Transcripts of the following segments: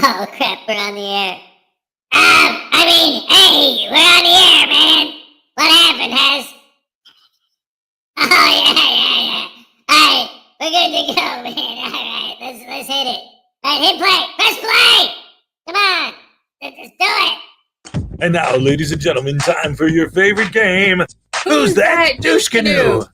Oh, crap, we're on the air. Hey, we're on the air, man. What happened, Hez? Oh, yeah. Alright, we're good to go, man. Alright, let's hit it. Alright, hit play. Press play! Come on. Let's do it. And now, ladies and gentlemen, time for your favorite game. Who's that douche canoe?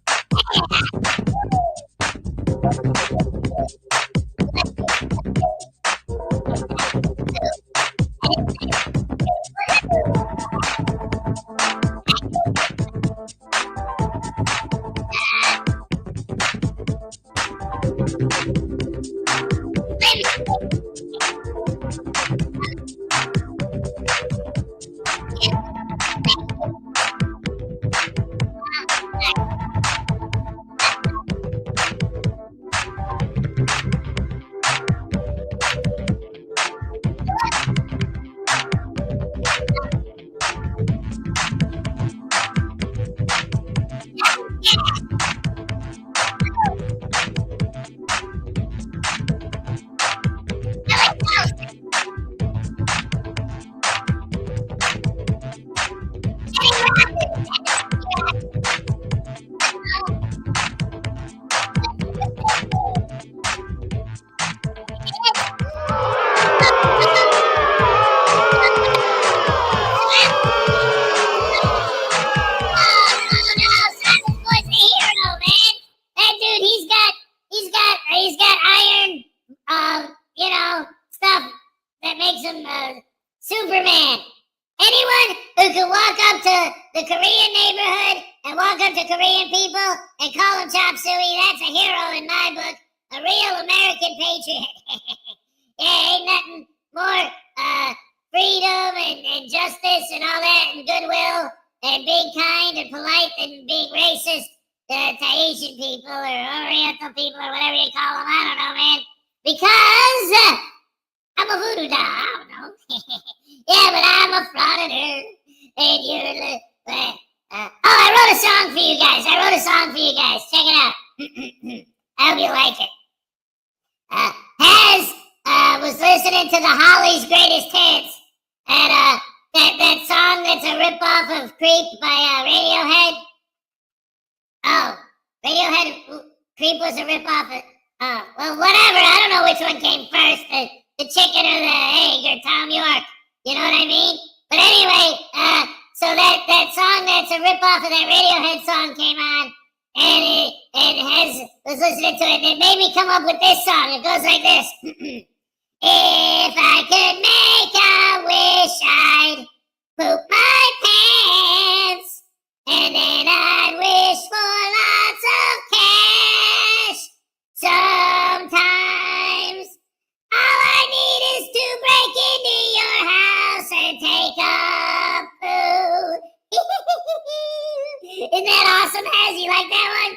He's got iron, stuff that makes him Superman. Anyone who can walk up to the Korean neighborhood and walk up to Korean people and call them chop suey, that's a hero in my book, a real American patriot. Yeah, ain't nothing more freedom and justice and all that and goodwill and being kind and polite than being racist to Asian people or Oriental people or whatever you call them. I don't know, man. Because I'm a voodoo doll. I don't know. Yeah, but I'm a frauditor. And you're I wrote a song for you guys. Check it out. I hope you like it. Hez was listening to the Hollies' Greatest Hits. And that song that's a ripoff of Creep by Radiohead. Oh, Radiohead Creep was a ripoff of... Oh, well, whatever. I don't know which one came first, the chicken or the egg or Tom York. You know what I mean? But anyway, so that song that's a ripoff of that Radiohead song came on, and Hez was listening to it, and it made me come up with this song. It goes like this. If I could make a wish, I'd poop my pants, and then I'd wish for lots of cash. Sometimes all I need is to break into your house and take up food. Isn't that awesome, Hez? You like that one?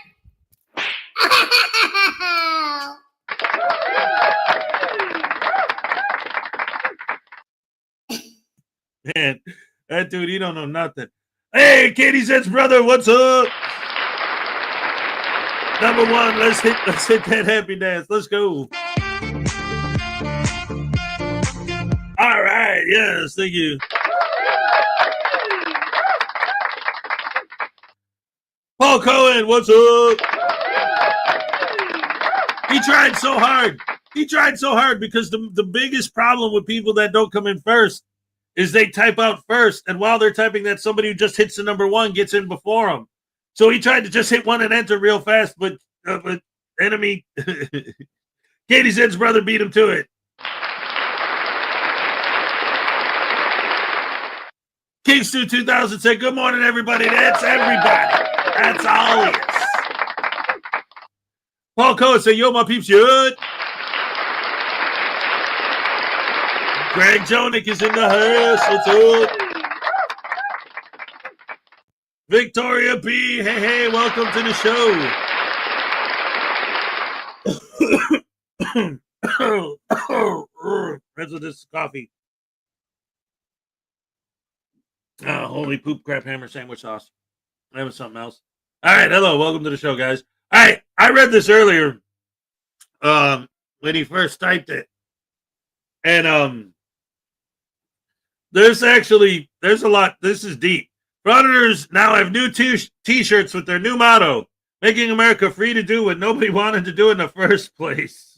Man, that dude, he don't know nothing. Hey, Katie Zed's brother, what's up? Number one, let's hit that happy dance. Let's go. All right, yes, thank you. Paul Cohen, what's up? He tried so hard. Because the biggest problem with people that don't come in first is they type out first, and while they're typing that, somebody who just hits the number one gets in before them. So he tried to just hit one and enter real fast, but enemy Katie Zed's brother beat him to it. King Stu 2000 said, "Good morning, everybody." That's everybody. That's all it is. Paul Cohen said, "Yo, my peeps, good." Greg Jonick is in the house. What's up? Victoria B. Hey, welcome to the show. That's what this is, coffee. Holy poop crap hammer sandwich sauce. That was something else. All right, hello, welcome to the show, guys. All right, I read this earlier when he first typed it. And there's a lot. This is deep. Frauditors now have new t-shirts with their new motto, making America free to do what nobody wanted to do in the first place.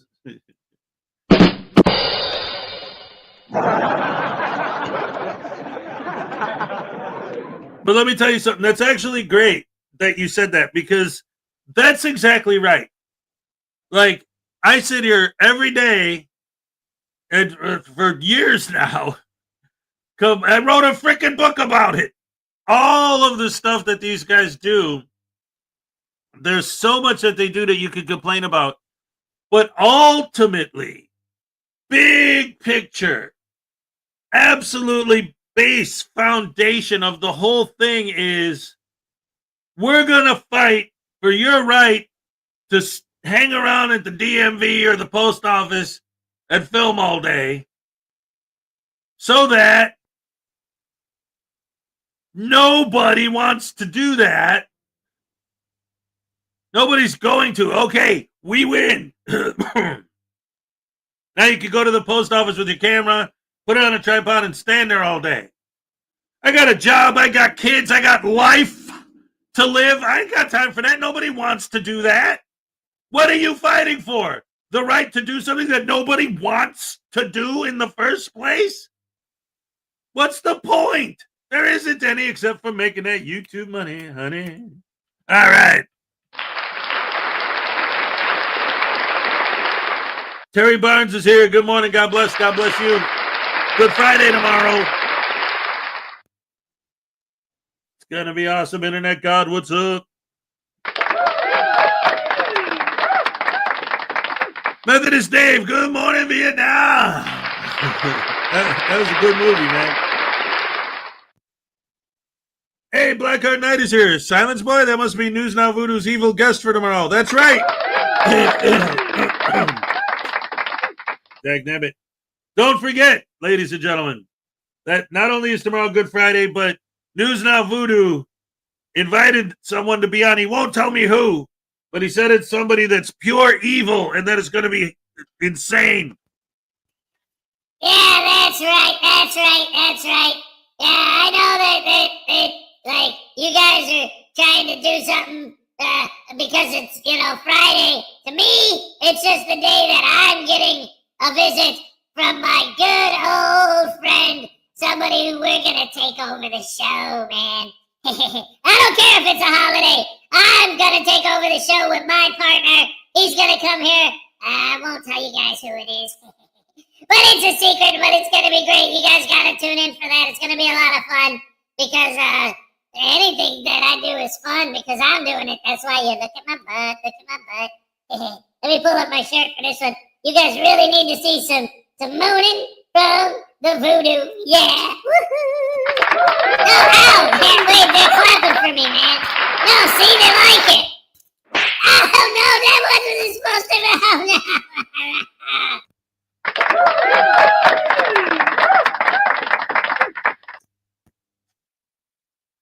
But let me tell you something. That's actually great that you said that, because that's exactly right. Like, I sit here every day and for years now. I wrote a freaking book about it. All of the stuff that these guys do, there's so much that they do that you could complain about. But ultimately, big picture, absolutely base foundation of the whole thing is we're going to fight for your right to hang around at the DMV or the post office and film all day so that nobody wants to do that. Nobody's going to. Okay, we win. Now you can go to the post office with your camera, put it on a tripod, and stand there all day. I got a job. I got kids. I got life to live. I ain't got time for that. Nobody wants to do that. What are you fighting for? The right to do something that nobody wants to do in the first place? What's the point? There isn't any except for making that YouTube money, honey. All right. Terry Barnes is here. Good morning. God bless. God bless you. Good Friday tomorrow. It's going to be awesome. Internet God, what's up? Methodist Dave, good morning, Vietnam. that was a good movie, man. Hey, Blackheart Knight is here. Silence Boy, that must be News Now Voodoo's evil guest for tomorrow. That's right. Dagnabbit. Don't forget, ladies and gentlemen, that not only is tomorrow Good Friday, but News Now Voodoo invited someone to be on. He won't tell me who, but he said it's somebody that's pure evil and that it's going to be insane. Yeah, that's right. Yeah, I know that like, you guys are trying to do something because it's, Friday. To me, it's just the day that I'm getting a visit from my good old friend, somebody who we're going to take over the show, man. I don't care if it's a holiday. I'm going to take over the show with my partner. He's going to come here. I won't tell you guys who it is. But it's a secret, but it's going to be great. You guys got to tune in for that. It's going to be a lot of fun because anything that I do is fun because I'm doing it. That's why you look at my butt. Let me pull up my shirt for this one. You guys really need to see some mooning from the voodoo. Yeah. Woohoo. Oh, wait, they're clapping for me, man. No, see, they like it. Oh, no, that wasn't supposed to be. Oh, no.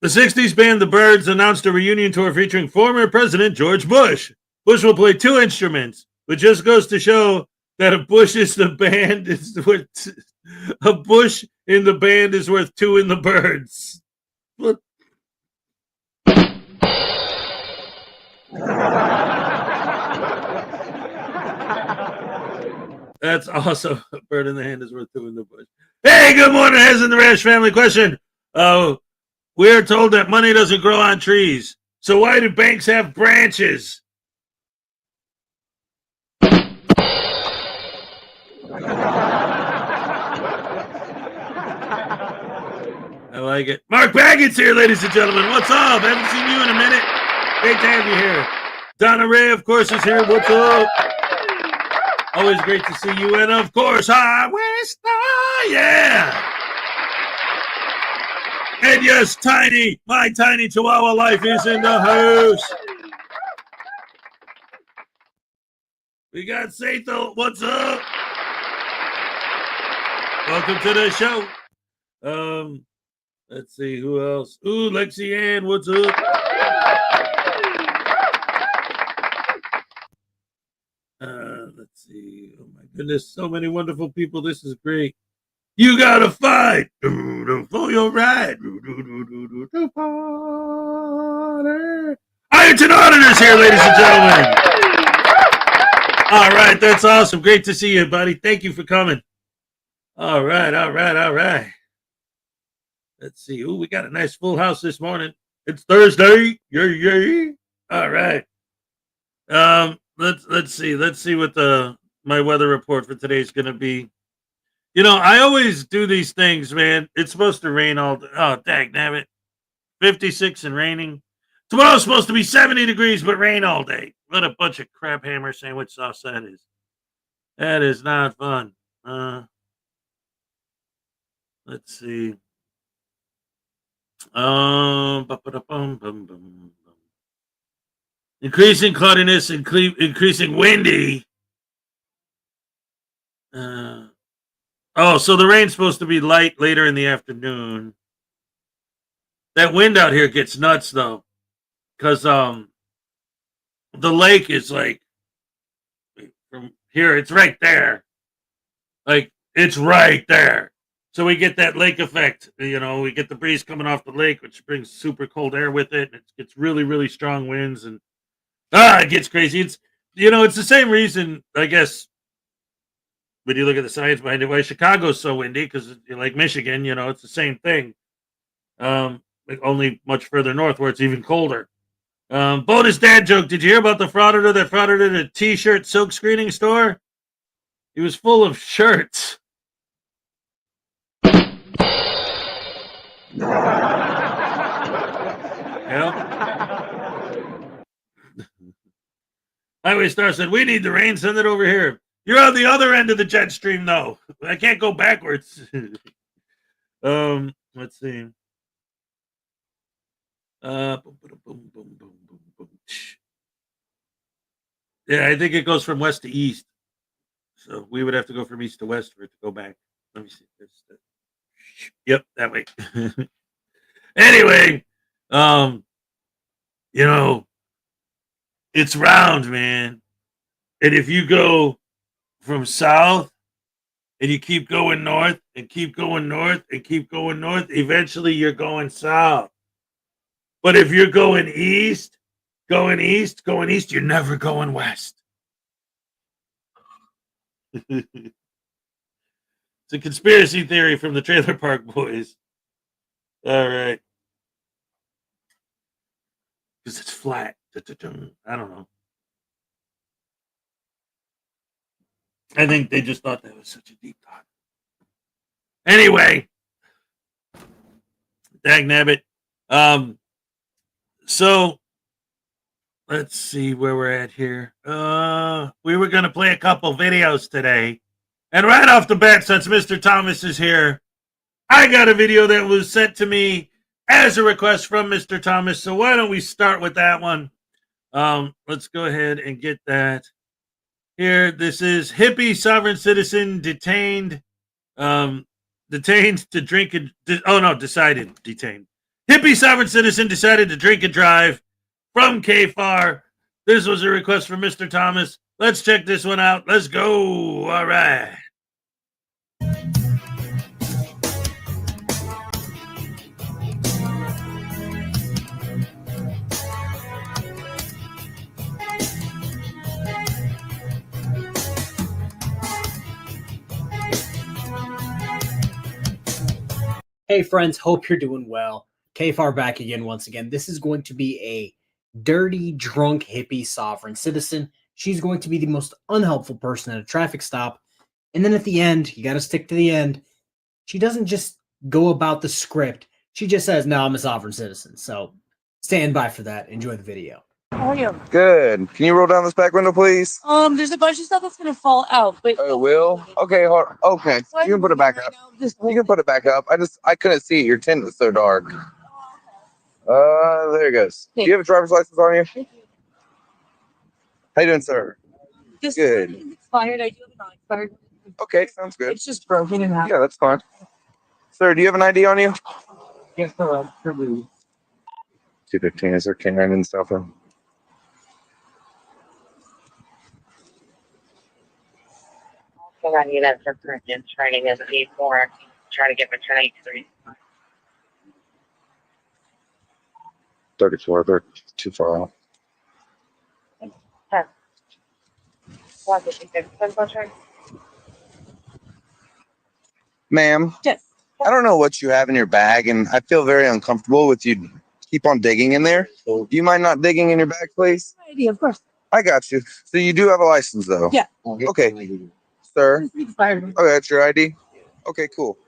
The 60s band The Byrds announced a reunion tour featuring former President George Bush. Bush will play 2 instruments, which just goes to show that a bush in the band is worth 2 in the Byrds. What? That's awesome. A bird in the hand is worth 2 in the bush. Hey, good morning, Hez and the Rash family. Question. We're told that money doesn't grow on trees. So why do banks have branches? I like it. Mark Baggett's here, ladies and gentlemen. What's up? Haven't seen you in a minute. Great to have you here. Donna Ray, of course, is here. What's up? Always great to see you. And, of course, Highway Star. Yeah. And yes, Tiny, my tiny Chihuahua life is in the house. We got Satho. What's up? Welcome to the show. Let's see who else. Ooh, Lexi Ann, what's up? Let's Let's see. Oh my goodness, so many wonderful people. This is great. You gotta fight for your right. Ironton Auditors here, ladies and gentlemen. All right, that's awesome. Great to see you, buddy. Thank you for coming. All right. Let's see. Ooh, we got a nice full house this morning. It's Thursday. Yay. All right. Let's see. Let's see what my weather report for today is gonna be. You know, I always do these things, man. It's supposed to rain all day. Oh, dang, damn it. 56 and raining. Tomorrow's supposed to be 70 degrees, but rain all day. What a bunch of crab hammer sandwich sauce that is. That is not fun. Let's see. Increasing cloudiness, increasing windy. So the rain's supposed to be light later in the afternoon. That wind out here gets nuts though, because the lake is like from here. It's right there, like it's right there. So we get that lake effect. You know, we get the breeze coming off the lake, which brings super cold air with it. And it gets really, really strong winds, and it gets crazy. It's it's the same reason, I guess. When you look at the science behind it, why Chicago's so windy, because like Michigan, it's the same thing. Only much further north where it's even colder. Bonus dad joke. Did you hear about the frauditor that fraudited a t-shirt silk screening store? He was full of shirts. Highway Star said, we need the rain, send it over here. You're on the other end of the jet stream, though. I can't go backwards. Let's see. Yeah, I think it goes from west to east. So we would have to go from east to west for it to go back. Let me see. Yep, that way. Anyway, it's round, man. And if you go from south and you keep going north and keep going north and keep going north, eventually you're going south. But if you're going east, you're never going west. It's a conspiracy theory from the Trailer Park Boys. All right. Because it's flat. I don't know. I think they just thought that was such a deep thought. Anyway, dag nabbit. So let's see where we're at here. We were going to play a couple videos today. And right off the bat, since Mr. Thomas is here, I got a video that was sent to me as a request from Mr. Thomas. So why don't we start with that one? Let's go ahead and get that. Here, this is hippie sovereign citizen detained. Detained to drink and decided detained. Hippie sovereign citizen decided to drink and drive from KFAR. This was a request from Mr. Thomas. Let's check this one out. Let's go. All right. Hey friends, hope you're doing well. KFAR back again once again. This is going to be a dirty, drunk, hippie sovereign citizen. She's going to be the most unhelpful person at a traffic stop. And then at the end, you got to stick to the end. She doesn't just go about the script. She just says, no, I'm a sovereign citizen. So stand by for that. Enjoy the video. How are you? Good. Can you roll down this back window, please? There's a bunch of stuff that's gonna fall out, but Oh, it will? Okay, okay. So I You can put it back right up. now, just You can put it back up. I couldn't see it. Your tint was so dark. There it goes. Do you have a driver's license on you? How you doing, sir? This Good. is expired. I do have a non-expired. Okay, sounds good. It's just broken in half. Yeah, that's fine. Sir, do you have an ID on you? Yes, sir. 215 is there K9 in the cell phone? So I need that for current training as a D4. Try to get my training 3. 34, they're too far out. What did you say? Contract? Ma'am, Yes. I don't know what you have in your bag, and I feel very uncomfortable with you keep on digging in there. Do you mind not digging in your bag, please? ID, of course. I got you. So you do have a license, though? Yeah. Okay, sir. Expired. Okay, that's your ID? Okay, cool.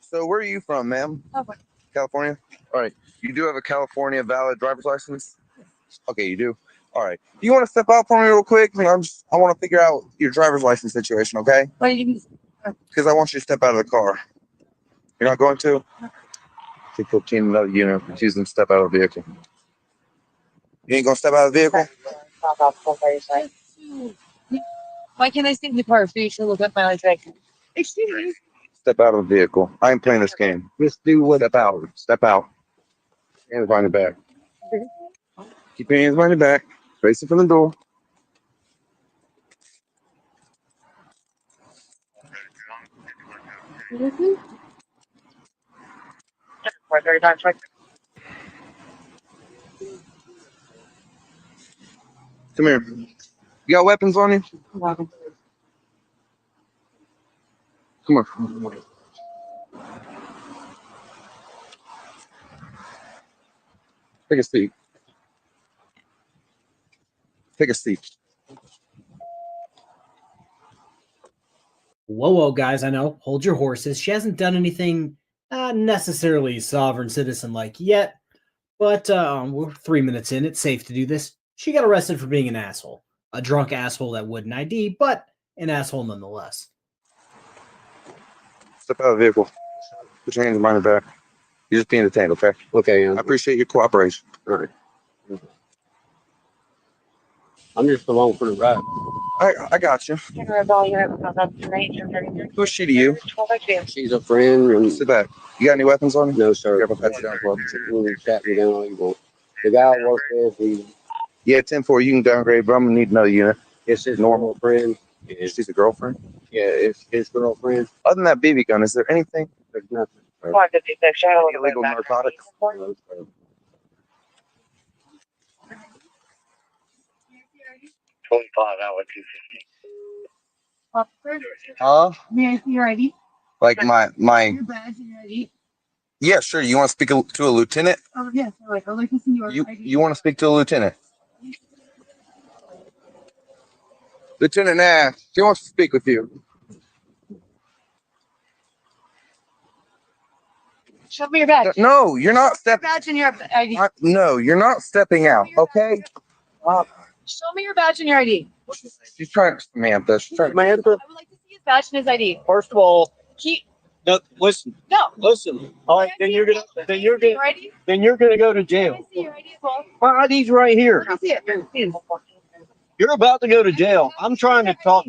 So where are you from, ma'am? Okay. California? All right. You do have a California valid driver's license? Okay, you do? All right. Do you want to step out for me real quick? I want to figure out your driver's license situation, okay? What did you Because I want you to step out of the car. You're not going to? 15, another unit, refusing to step out of the vehicle. You ain't going to step out of the vehicle? Why can't I stay in the car for you to look up my license? Excuse me. Step out of the vehicle. I ain't playing this game. Just do what? Step out. Step out. Hands behind your back. Keep your hands behind your back. Face it from the door. Come here. You got weapons on you? Come on. Take a seat. Take a seat. Whoa, guys, I know. Hold your horses. She hasn't done anything necessarily sovereign citizen like yet, but we're 3 minutes in. It's safe to do this. She got arrested for being an asshole. A drunk asshole that wouldn't ID, but an asshole nonetheless. Step out of the vehicle. Put your hands behind your back. You're just being detained, okay? Okay. I appreciate your cooperation. All right. I'm just along for the ride. I got you. Who's she to you? She's a friend. And Sit back. You got any weapons on you? no, sir. Grab a pat you down, bro. You can pat me down all you want. The guy I work with, he Yeah, 10-4, you can downgrade, but I'm gonna need another unit. is his normal friend. She's a girlfriend. Yeah, it's his girlfriend. Other than that BB gun, is there anything? There's nothing. Any illegal narcotics? 25 hour 250. Huh? May I see your ID? Like my Your badge and your ID? yeah, sure. You want to speak to a lieutenant? Oh, yes. I'd like to see your ID. You want to speak to a lieutenant? Lieutenant Nash, he wants to speak with you. Show me your badge. No, you're not Your stepping. badge and your ID. No, you're not stepping out. Okay. Show me your badge and your ID. She's trying, Samantha. She's trying. Samantha, I would like to see his badge and his ID. first of all, He, no, listen. All right, then you're gonna Your ID? go to Can jail. I see your ID as well? My ID's right here. Let me see it. Please. You're about to go to jail. I'm trying to talk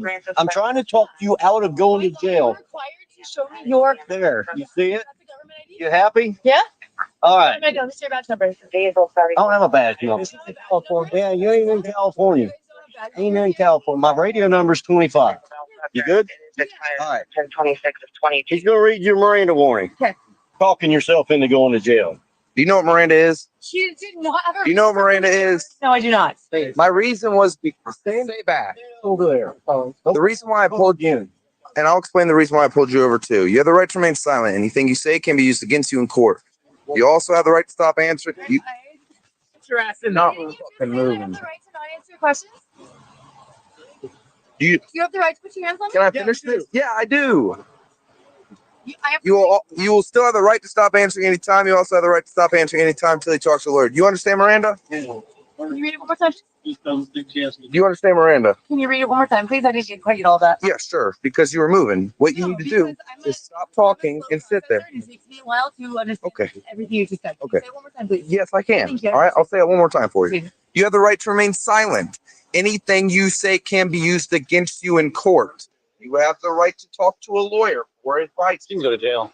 you out of going to You're jail. required to show me your. There, you see it? That's a government ID? You happy? Yeah? All What right. am I doing? This is your badge number. I don't have a badge number. Yeah, you ain't in California. Ain't in California. My radio number's 25. You good? All right. 1026 of 20. He's gonna read your Miranda warning. Okay. Talking yourself into going to jail. Do you know what Miranda is? She did not have her. Do you know what Miranda is? No, I do not. My reason was stay back. Over there. The reason why I pulled you, and I'll explain the reason why I pulled you over too. You have the right to remain silent. Anything you say can be used against you in court. You also have the right to stop answering. You not fucking moving. You have the right to not answer questions? You You have the right to put your hands on me? can I finish this? Yeah, I do. I have You will still have the right to stop answering anytime. You also have the right to stop answering anytime until he talks to the lawyer. Do you understand, Miranda? Can you read it one more time? Do you understand, Miranda? Can you read it one more time, please? I didn't quite get all that. Yeah, sure. Because you were moving. What you No, need to do because I'm is stop talking and sit there. It takes me a while to understand Okay. everything you just said. Can you Okay. say it one more time, please? Yes, I can. Thank you. All right, I'll say it one more time for you. Please. You have the right to remain silent. Anything you say can be used against you in court. You have the right to talk to a lawyer for advice. She can go to jail.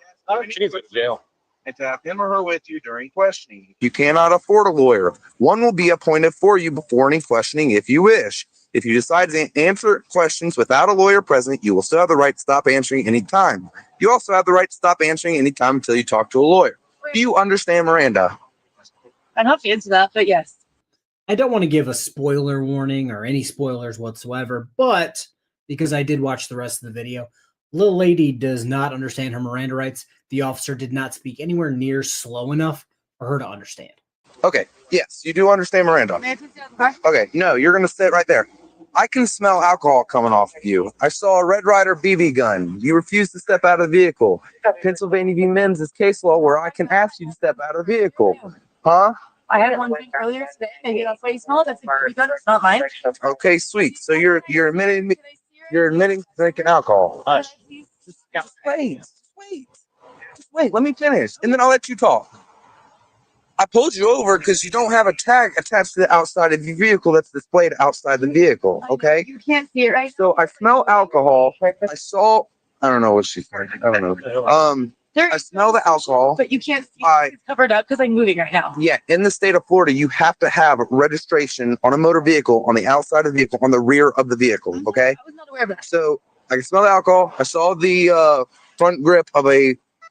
She can go to jail. And to have him or her with you during questioning. You cannot afford a lawyer. One will be appointed for you before any questioning if you wish. If you decide to answer questions without a lawyer present, you will still have the right to stop answering anytime. You also have the right to stop answering anytime until you talk to a lawyer. Do you understand Miranda? I'm not into that, but yes. I don't want to give a spoiler warning or any spoilers whatsoever, but because I did watch the rest of the video, little lady does not understand her Miranda rights. The officer did not speak anywhere near slow enough for her to understand. Okay, yes, you do understand Miranda. May I please get out of the car? Okay, no, you're going to sit right there. I can smell alcohol coming off of you. I saw a Red Ryder BB gun. You refused to step out of the vehicle. Pennsylvania v. Men's is case law where I can ask you to step out of the vehicle. Huh? I had one drink earlier today. Maybe that's why you smell it. That's a BB gun. It's not mine. Okay, sweet. So you're admitting drinking alcohol. Hush. Just wait. Let me finish, and then I'll let you talk. I pulled you over because you don't have a tag attached to the outside of your vehicle that's displayed outside the vehicle. Okay. You can't see it right So I smell alcohol. I saw. I don't know what she said. I don't know. there. I smell the alcohol. But you can't see I- it. It's covered up because I'm moving right now. Yeah, in the state of Florida, you have to have registration on a motor vehicle on the outside of the vehicle, on the rear of the vehicle. Okay. I was not aware of that. So I can smell the alcohol. I saw the front grip of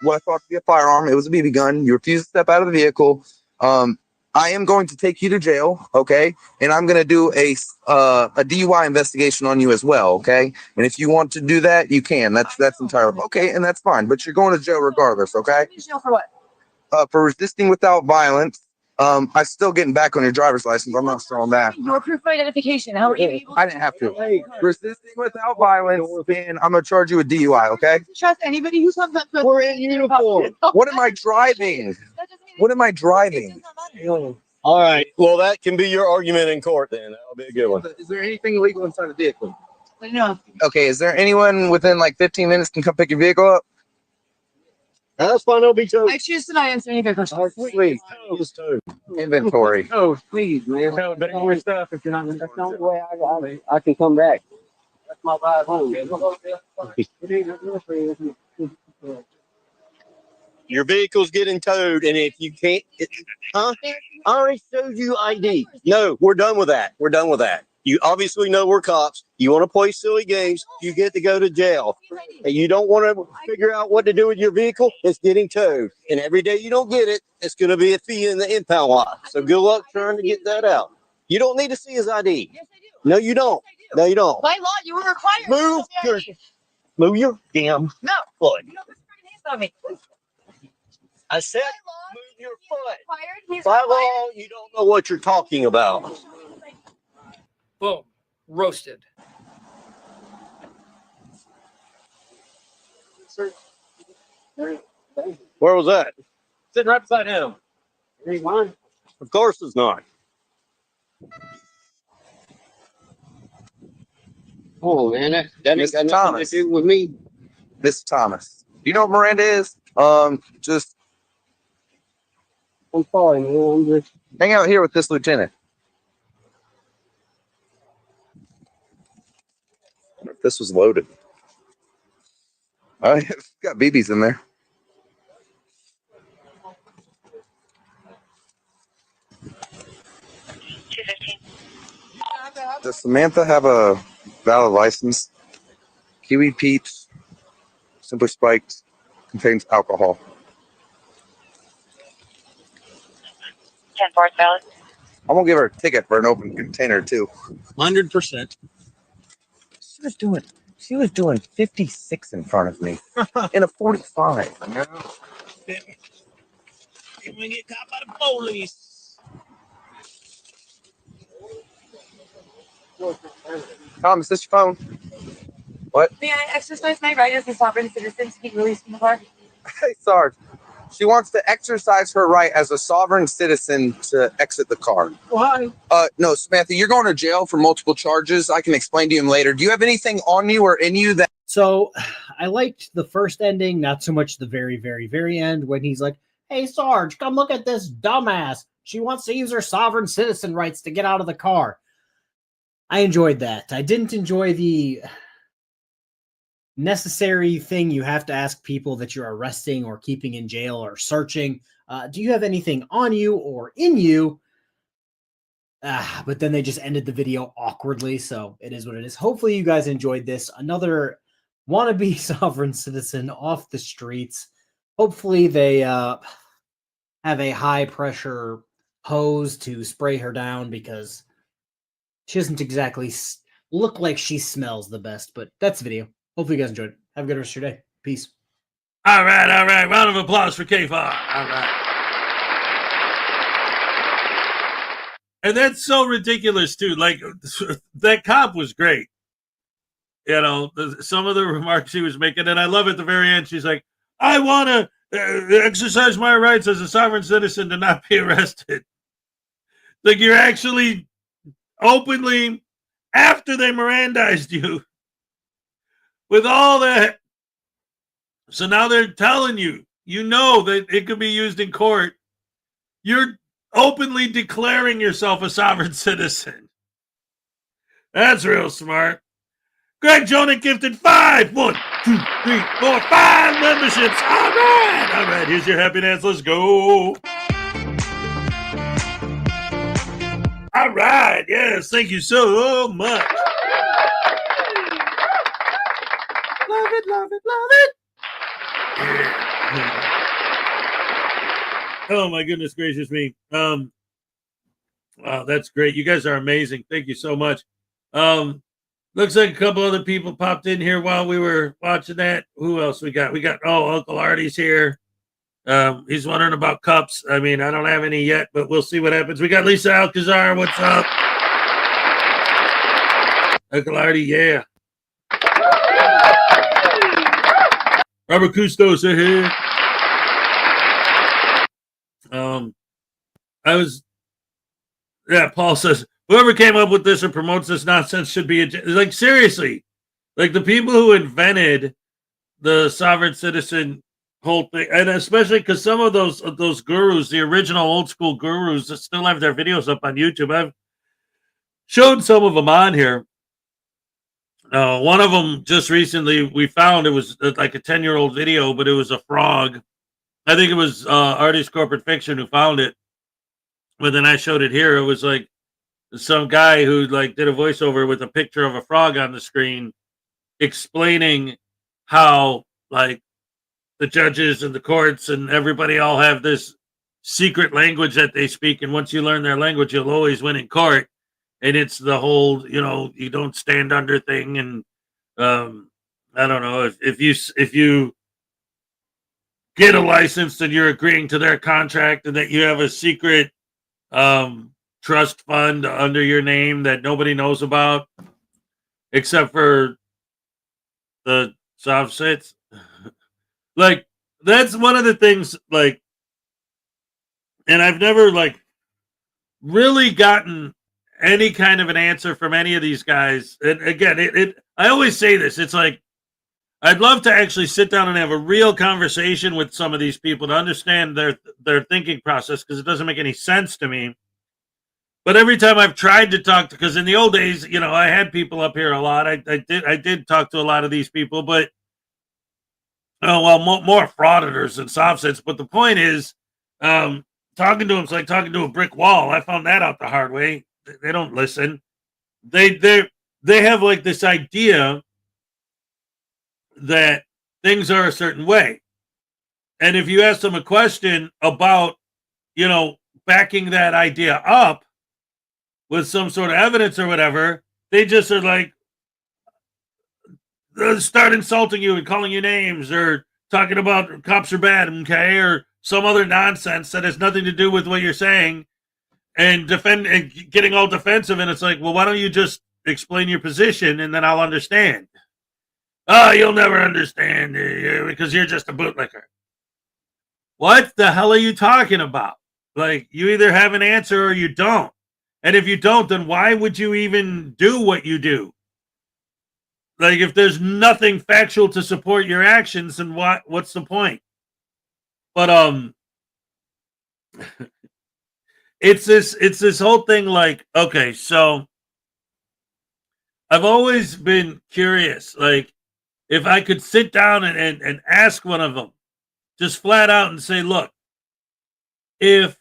what I thought to be a firearm. It was a BB gun. You refused to step out of the vehicle. I am going to take you to jail, okay? And I'm going to do a DUI investigation on you as well, okay? And if you want to do that, you can. That's entirely okay, and that's fine. But you're going to jail regardless, okay? Jail for what? For resisting without violence. I'm still getting back on your driver's license. I'm not still on that. Your proof of identification. How are you able to I didn't have to. Resisting without violence, and I'm going to charge you with DUI, okay? trust anybody who comes up to us? We're in uniform. What am I driving? What am I driving? All right. Well, that can be your argument in court then. That'll be a good one. Is there anything illegal inside the vehicle? No. Okay, is there anyone within like 15 minutes can come pick your vehicle up? That's fine. It'll be towed. I choose to not answer any of your questions. Sweet. Just towed. Inventory. Oh, please, man. Better more stuff if you're not. That's the only way I can come back. That's my ride home. Your vehicle's getting towed, and if you can't, I already showed you ID. No, we're done with that. We're done with that. You obviously know we're cops. You want to play silly games, you get to go to jail. And you don't want to figure out what to do with your vehicle, it's getting towed. And every day you don't get it, it's going to be a fee in the impound lot. So good luck trying to get that out. You don't need to see his ID. Yes, I do. No, you don't. No, you don't. By law, you were required. Move your damn No. foot. You don't put your hands on me. I said By law, move your he's foot. required. He's By required. law, you don't know what you're talking about. Boom. Roasted. Where was that? Sitting right beside him. Ain't mine. Of course it's not. Oh man, that ain't got Mr. nothing Thomas. to do with me. Mr. Thomas. Do you know what Miranda is? Just I'm sorry, man. I'm just hang out here with this lieutenant. If this was loaded. Oh, yeah, it's got BBs in there. Does Samantha have a valid license? Kiwi Peach, Simply Spiked, contains alcohol. 10-4 valid. I'm gonna give her a ticket for an open container too. 100%. She was doing 56 in front of me in a 45. We get caught by the police. Tom, is this your phone? May I exercise my right as a sovereign citizen to be released from the car? Hey, Sarge. She wants to exercise her right as a sovereign citizen to exit the car. Why? No, Samantha, you're going to jail for multiple charges. I can explain to you later. Do you have anything on you or in you that? So I liked the first ending, not so much the very, very, very end when he's like, hey, Sarge, come look at this dumbass. She wants to use her sovereign citizen rights to get out of the car. I enjoyed that. I didn't enjoy the necessary thing you have to ask people that you're arresting or keeping in jail or searching. Do you have anything on you or in you But then they just ended the video awkwardly, so it is what it is. Hopefully you guys enjoyed this. Another wannabe sovereign citizen off the streets. Hopefully they have a high pressure hose to spray her down, because she doesn't exactly look like she smells the best. But that's the video. Hopefully you guys enjoyed it. Have a good rest of your day. Peace. All right. Round of applause for K5. All right. And that's so ridiculous too. Like, that cop was great. You know, some of the remarks he was making, and I love at the very end, she's like, I want to exercise my rights as a sovereign citizen to not be arrested. Like, you're actually openly, after they Mirandized you, with all that. So now they're telling you, you know that it could be used in court. You're openly declaring yourself a sovereign citizen. That's real smart. Greg Jonah gifted 5, 1, 2, 3, 4, 5 memberships. All right. Here's your happy dance. Let's go. All right. Yes. Thank you so much. Love it. Yeah. Oh my goodness gracious me. Wow, that's great. You guys are amazing. Thank you so much. Looks like a couple other people popped in here while we were watching that. Who else we got? Uncle Artie's here. He's wondering about cups. I mean, I don't have any yet, but we'll see what happens. We got Lisa Alcazar. What's up? Uncle Artie, yeah. Robert Custos here. Paul says, whoever came up with this or promotes this nonsense should be, like, seriously, like, the people who invented the sovereign citizen whole thing, and especially because some of those gurus, the original old school gurus that still have their videos up on YouTube, I've showed some of them on here. One of them just recently we found, it was like a 10-year-old video, but it was a frog. I think it was Artist Corporate Fiction who found it. But then I showed it here. It was like some guy who like did a voiceover with a picture of a frog on the screen explaining how like the judges and the courts and everybody all have this secret language that they speak. And once you learn their language, you'll always win in court. And it's the whole, you don't stand under thing. And I don't know, if you get a license, then you're agreeing to their contract, and that you have a secret trust fund under your name that nobody knows about except for the soft sits. Like, that's one of the things, like, and I've never like really gotten any kind of an answer from any of these guys. And again, I always say this, it's like, I'd love to actually sit down and have a real conversation with some of these people to understand their thinking process, because it doesn't make any sense to me. But every time I've tried to talk to, because in the old days, I had people up here a lot. I did talk to a lot of these people, but more frauditors than soft sets. But the point is, talking to them is like talking to a brick wall. I found that out the hard way. They don't listen. They have like this idea that things are a certain way. And if you ask them a question about, backing that idea up with some sort of evidence or whatever, they just are like, start insulting you and calling you names or talking about cops are bad, okay, or some other nonsense that has nothing to do with what you're saying, and getting all defensive. And it's like, well, why don't you just explain your position and then I'll understand? Oh, you'll never understand because you're just a bootlicker. What the hell are you talking about? Like, you either have an answer or you don't. And if you don't, then why would you even do what you do? Like, if there's nothing factual to support your actions, then what's the point? But it's this whole thing, like, okay, so I've always been curious, like, if I could sit down and ask one of them just flat out and say, look, if,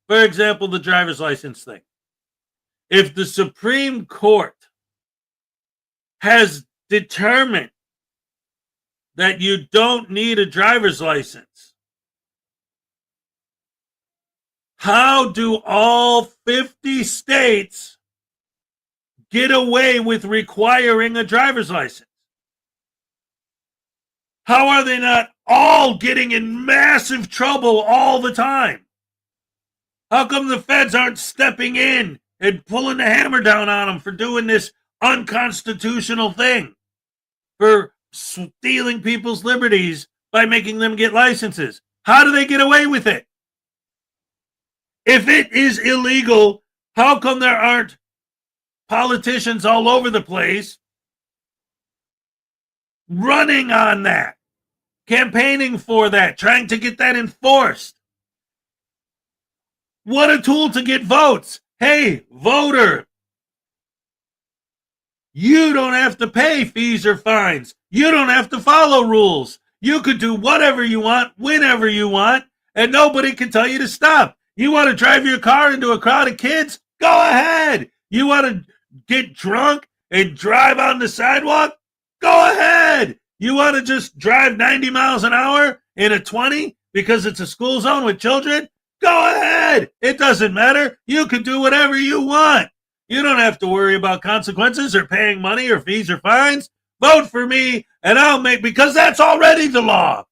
for example, the driver's license thing, if the Supreme Court has determined that you don't need a driver's license, how do all 50 states get away with requiring a driver's license? How are they not all getting in massive trouble all the time? How come the feds aren't stepping in and pulling the hammer down on them for doing this unconstitutional thing, for stealing people's liberties by making them get licenses? How do they get away with it? If it is illegal, how come there aren't politicians all over the place running on that, campaigning for that, trying to get that enforced? What a tool to get votes. Hey, voter, you don't have to pay fees or fines. You don't have to follow rules. You could do whatever you want, whenever you want, and nobody can tell you to stop. You want to drive your car into a crowd of kids? Go ahead. You want to get drunk and drive on the sidewalk? Go ahead. You want to just drive 90 miles an hour in a 20 because it's a school zone with children? Go ahead. It doesn't matter. You can do whatever you want. You don't have to worry about consequences or paying money or fees or fines. Vote for me and I'll make, because that's already the law.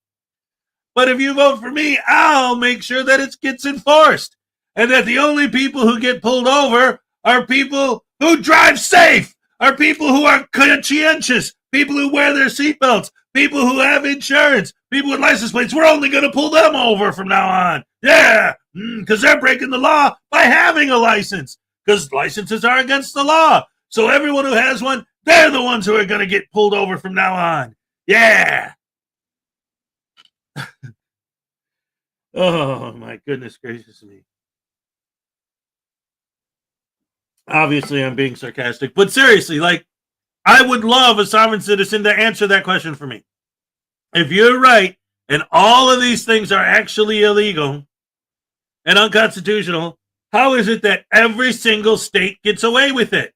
But if you vote for me, I'll make sure that it gets enforced and that the only people who get pulled over are people who drive safe, are people who are conscientious, people who wear their seatbelts, people who have insurance, people with license plates. We're only going to pull them over from now on. Yeah, because they're breaking the law by having a license, because licenses are against the law. So everyone who has one, they're the ones who are going to get pulled over from now on. Yeah. Oh, my goodness gracious me. Obviously, I'm being sarcastic, but seriously, like, I would love a sovereign citizen to answer that question for me. If you're right, and all of these things are actually illegal and unconstitutional, how is it that every single state gets away with it?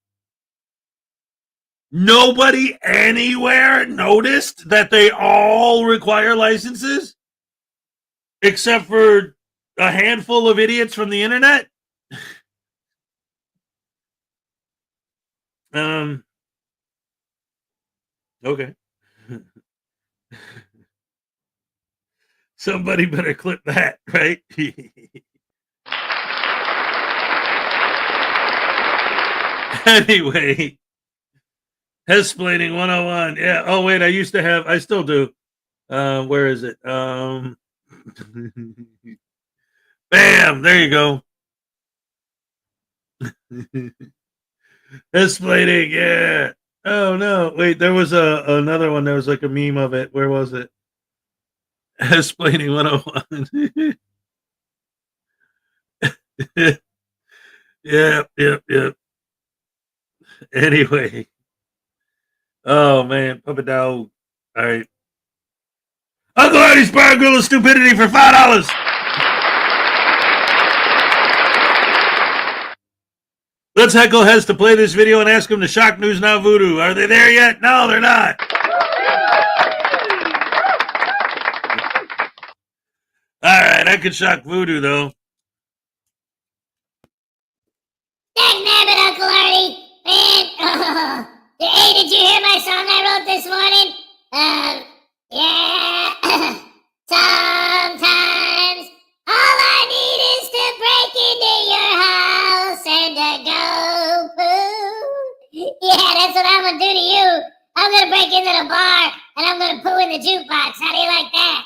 Nobody anywhere noticed that they all require licenses? Except for a handful of idiots from the internet? Okay. Somebody better clip that, right? Anyway, Hesplaining 101. Yeah. Oh, wait, I still do. Where is it? Bam, there you go. Hesplaining, yeah. Oh no, wait, there was another one. There was like a meme of it. Where was it? Hesplaining 101. Yep. Anyway. Oh man, Puppet Dog. All right. Uncle Artie's Bar Grill of Stupidity for $5. Let's heckle Hez to play this video and ask him to shock News Now Voodoo. Are they there yet? No, they're not. All right, I could shock Voodoo though. Dang nabbit, Uncle Artie. Man, hey, did you hear my song I wrote this morning? Yeah. Sometimes all I need is to break into your house and to go poo. Yeah, that's what I'm gonna do to you. I'm gonna break into the bar and I'm gonna poo in the jukebox. How do you like that?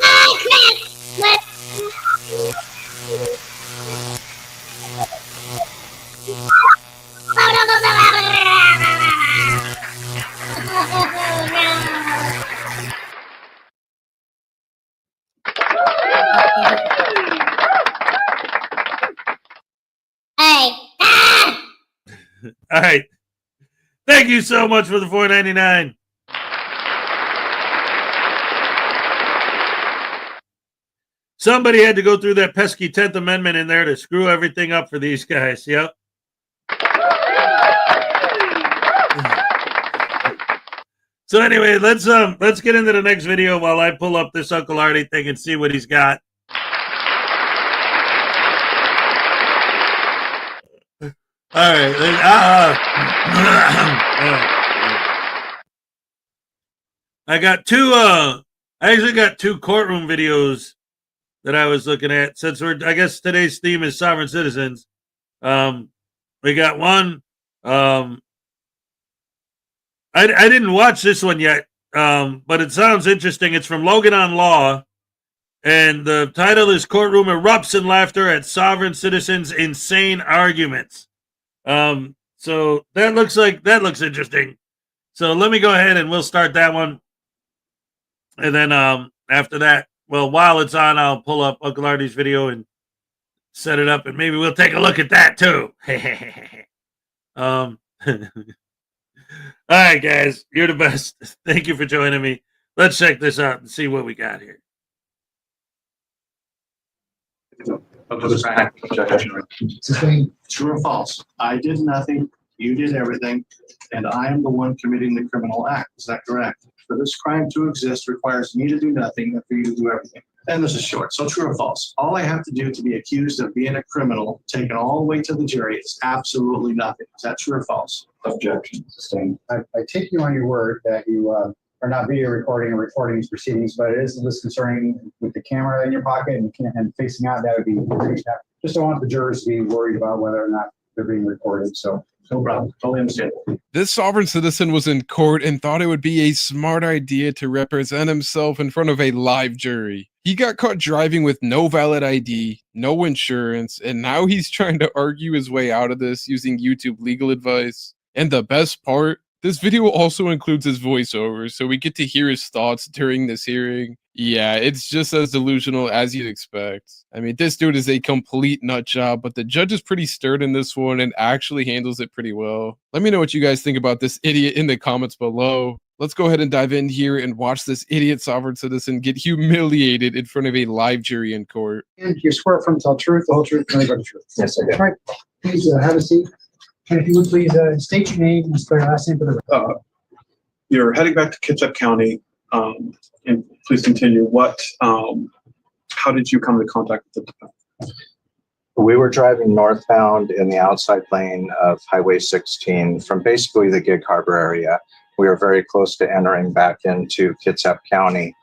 Oh, crap! Hey! Ah! All right. Thank you so much for the $4.99. Somebody had to go through that pesky 10th Amendment in there to screw everything up for these guys. Yep. So anyway, let's get into the next video while I pull up this Uncle Artie thing and see what he's got. All right. I got two. I actually got two courtroom videos that I was looking at. Since I guess today's theme is sovereign citizens. We got one. I didn't watch this one yet, but it sounds interesting. It's from Logan on Law, and the title is "Courtroom Erupts in Laughter at Sovereign Citizens' Insane Arguments." So that looks interesting. So let me go ahead and we'll start that one, and then after that, well, while it's on, I'll pull up Uncle Artie's video and set it up, and maybe we'll take a look at that too. All right, guys, you're the best. Thank you for joining me. Let's check this out and see what we got here. True or false? I did nothing, you did everything, and I am the one committing the criminal act. Is that correct? For this crime to exist requires me to do nothing and for you to do everything. And this is short. So true or false? All I have to do to be accused of being a criminal, taken all the way to the jury, is absolutely nothing. Is that true or false? Objection. Sustained. I take you on your word that you are not video recording or recording these proceedings, but it is a little concerning with the camera in your pocket and facing out. That would be just don't want the jurors to be worried about whether or not they're being recorded. So no problem. Totally understand. This sovereign citizen was in court and thought it would be a smart idea to represent himself in front of a live jury. He got caught driving with no valid ID, no insurance, and now he's trying to argue his way out of this using YouTube legal advice. And the best part, this video also includes his voiceover, so we get to hear his thoughts during this hearing. Yeah, it's just as delusional as you'd expect. I mean, this dude is a complete nut job, but the judge is pretty stern in this one and actually handles it pretty well. Let me know what you guys think about this idiot in the comments below. Let's go ahead and dive in here and watch this idiot sovereign citizen get humiliated in front of a live jury in court. And you swear from tell truth, the whole truth, and the truth. Yes, I did. All right, please have a seat. And if you would please state your name and spell your last name for the record. You're heading back to Kitsap County, and please continue. How did you come into contact with the defendant? We were driving northbound in the outside lane of Highway 16 from basically the Gig Harbor area. We were very close to entering back into Kitsap County,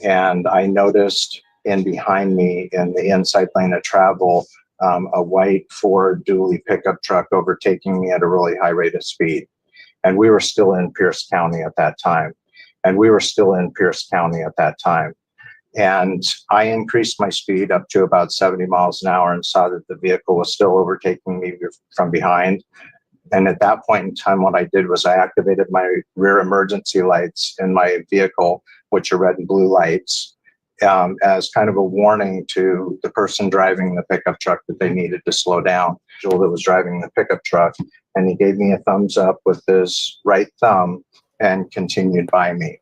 and I noticed in behind me in the inside lane of travel, a white Ford dually pickup truck overtaking me at a really high rate of speed. And we were still in Pierce County at that time. And I increased my speed up to about 70 miles an hour and saw that the vehicle was still overtaking me from behind. And at that point in time, what I did was I activated my rear emergency lights in my vehicle, which are red and blue lights, as kind of a warning to the person driving the pickup truck that they needed to slow down. Joel that was driving the pickup truck, and he gave me a thumbs up with his right thumb and continued by me.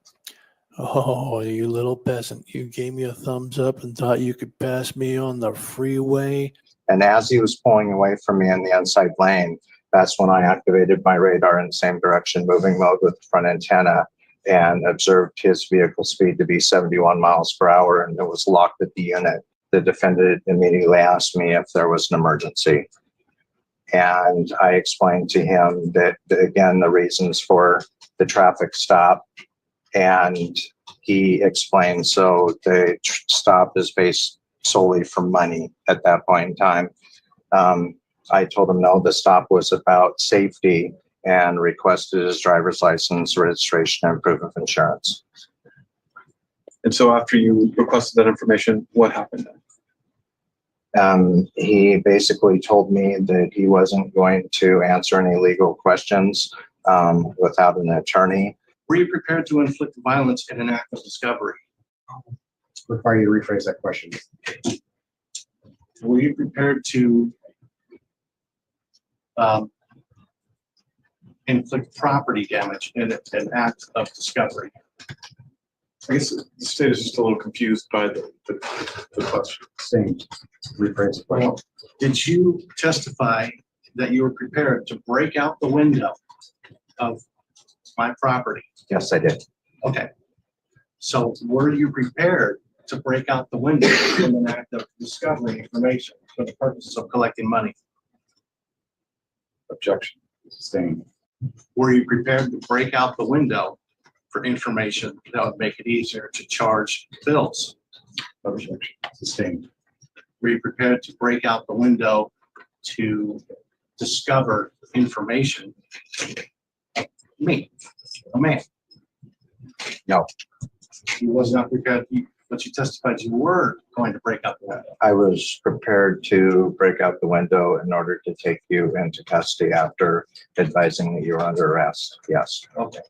Oh, you little peasant. You gave me a thumbs up and thought you could pass me on the freeway. And as he was pulling away from me in the inside lane, that's when I activated my radar in the same direction, moving mode with the front antenna, and observed his vehicle speed to be 71 miles per hour, and it was locked at the unit. The defendant immediately asked me if there was an emergency. And I explained to him that, again, the reasons for the traffic stop. And he explained, so the stop is based solely for money at that point in time. I told him, no, the stop was about safety, and requested his driver's license, registration, and proof of insurance. And so after you requested that information, what happened then? He basically told me that he wasn't going to answer any legal questions without an attorney. Were you prepared to inflict violence in an act of discovery? Require you to rephrase that question. Were you prepared to inflict property damage in an act of discovery? I guess the state is just a little confused by the question. Same. Rephrase the question. Well, did you testify that you were prepared to break out the window of my property? Yes, I did. Okay. So were you prepared to break out the window in an act of discovering information for the purposes of collecting money? Objection. Sustained. Were you prepared to break out the window for information that would make it easier to charge bills? Objection. Sustained. Were you prepared to break out the window to discover information? Me, a man. No. He was not prepared, but you testified you were going to break out the window. I was prepared to break out the window in order to take you into custody after advising that you were under arrest. Yes. Okay.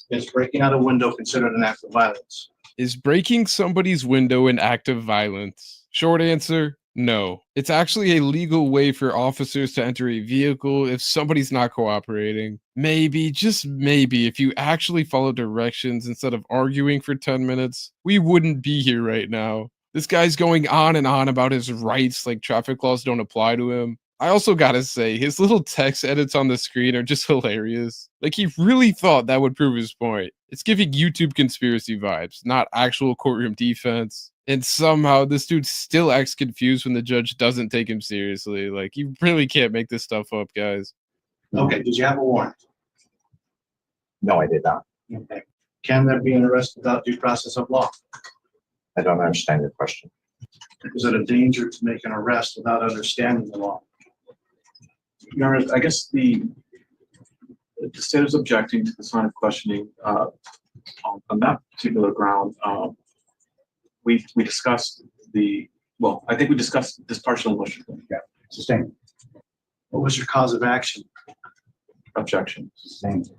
Is breaking out a window considered an act of violence? Is breaking somebody's window an act of violence? Short answer, no. It's actually a legal way for officers to enter a vehicle if somebody's not cooperating. Maybe, just maybe, if you actually follow directions instead of arguing for 10 minutes, we wouldn't be here right now. This guy's going on and on about his rights like traffic laws don't apply to him. I also gotta say, his little text edits on the screen are just hilarious. Like, he really thought that would prove his point. It's giving YouTube conspiracy vibes, not actual courtroom defense. And somehow this dude still acts confused when the judge doesn't take him seriously. Like, you really can't make this stuff up, guys. Okay, did you have a warrant? No, I did not. Okay. Can there be an arrest without due process of law? I don't understand your question. Is it a danger to make an arrest without understanding the law? Your Honor, I guess the state is objecting to this line of questioning on that particular ground. We discussed I think we discussed this partial motion. Yeah. Sustained. What was your cause of action? Objection. Sustained.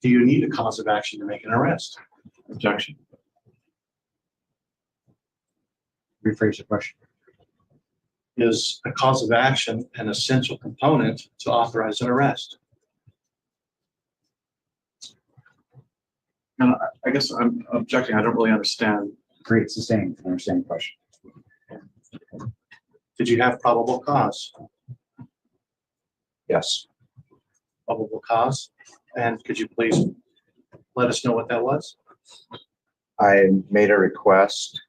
Do you need a cause of action to make an arrest? Objection. Rephrase the question. Is a cause of action an essential component to authorize an arrest? And I guess I'm objecting. I don't really understand. Agreed. Sustained. I understand the question. Did you have probable cause? Yes. Probable cause? And could you please let us know what that was? I made a request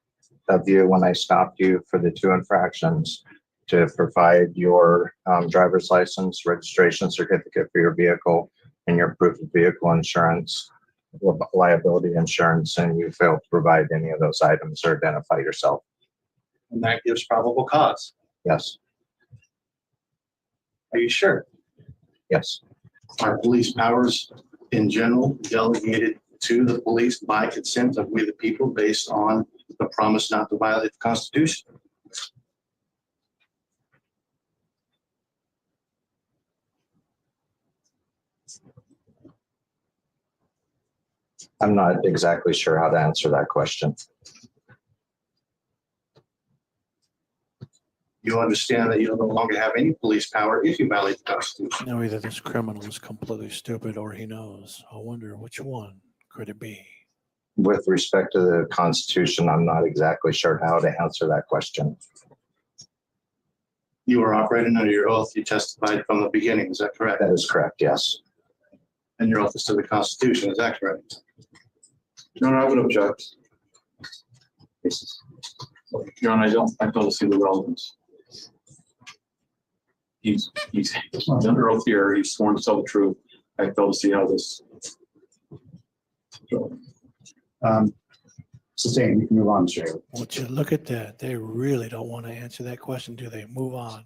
of you when I stopped you for the 2 infractions to provide your driver's license, registration certificate for your vehicle, and your proof of vehicle insurance, liability insurance, and you failed to provide any of those items or identify yourself. And that gives probable cause. Yes. Are you sure? Yes. Are police powers in general delegated to the police by consent of we the people based on the promise not to violate the Constitution? I'm not exactly sure how to answer that question. You understand that you no longer have any police power if you violate the Constitution. Now, either this criminal is completely stupid or he knows. I wonder which one could it be? With respect to the Constitution, I'm not exactly sure how to answer that question. You were operating under your oath. You testified from the beginning. Is that correct? That is correct, yes. And your oath is to the Constitution. Is that correct? Your Honor, I would object. Your Honor, I don't see the relevance. He's under oath here. He's sworn to tell the truth. I fail to see how this. Sustained. You can move on, Shay. Would you look at that? They really don't want to answer that question, do they? Move on.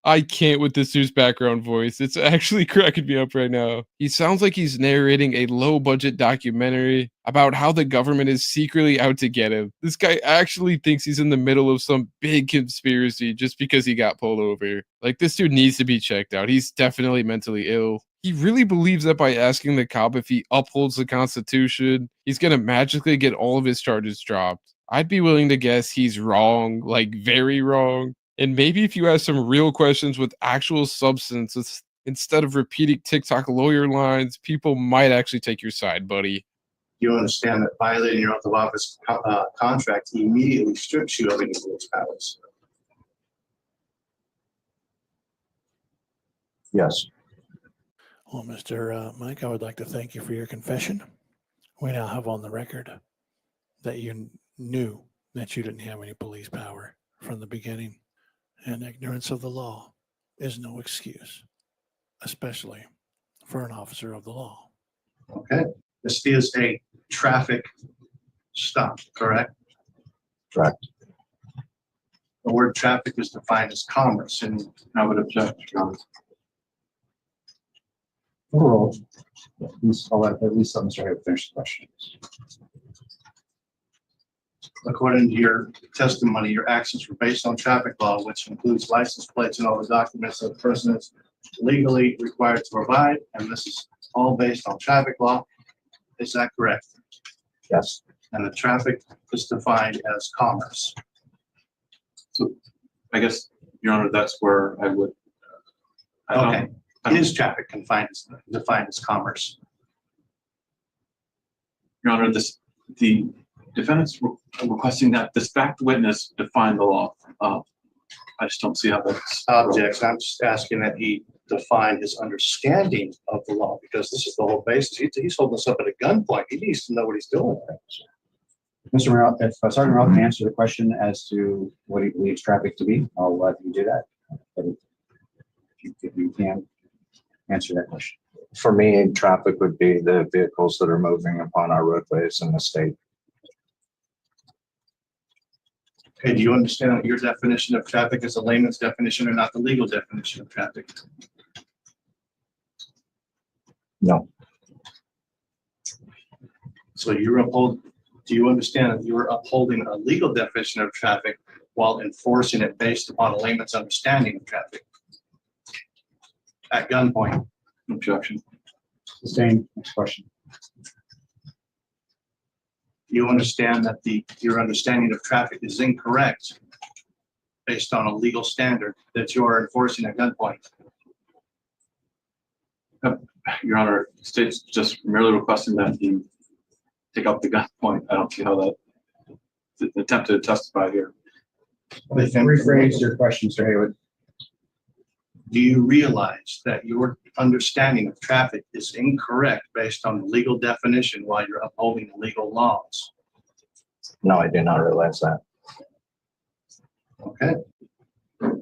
I can't with this dude's background voice. It's actually cracking me up right now. He sounds like he's narrating a low-budget documentary about how the government is secretly out to get him. This guy actually thinks he's in the middle of some big conspiracy just because he got pulled over. Like, this dude needs to be checked out. He's definitely mentally ill. He really believes that by asking the cop if he upholds the Constitution, he's gonna magically get all of his charges dropped. I'd be willing to guess he's wrong, like very wrong. And maybe if you ask some real questions with actual substance instead of repeating TikTok lawyer lines, people might actually take your side, buddy. You understand that violating your oath of office contract immediately strips you of any police powers. Yes. Well, Mr. Mike, I would like to thank you for your confession. We now have on the record that you knew that you didn't have any police power from the beginning, and ignorance of the law is no excuse, especially for an officer of the law. Okay, this is a traffic stop, correct? Correct. The word traffic is defined as commerce, and I would object, Your Honor. Overall, I'll let Mr. Haywood finish the question. according to your testimony, your actions were based on traffic law, which includes license plates and all the documents that the person is legally required to provide, and this is all based on traffic law. Is that correct? Yes. And the traffic is defined as commerce. So I guess, Your Honor, that's where I would. Okay. Is traffic defined as commerce? Your Honor, the defendants were requesting that this fact witness define the law. I just don't see how that's. Objects. I'm just asking that he define his understanding of the law, because this is the whole basis. He's holding us up at a gunpoint. He needs to know what he's doing. Mr. Morrell, if Sergeant Morrell can answer the question as to what he believes traffic to be, I'll let you do that. But if you can answer that question. For me, traffic would be the vehicles that are moving upon our roadways in the state. Okay, do you understand that your definition of traffic is a layman's definition and not the legal definition of traffic? No. So do you understand that you're upholding a legal definition of traffic while enforcing it based upon a layman's understanding of traffic? At gunpoint. Objection. Sustained. Next question. You understand that your understanding of traffic is incorrect based on a legal standard that you are enforcing at gunpoint. Your Honor, state's just merely requesting that he take out the gunpoint. I don't see how that the attempt to testify here. Rephrase your question, Mr. Haywood. Do you realize that your understanding of traffic is incorrect based on the legal definition while you're upholding the legal laws? No, I did not realize that. Okay.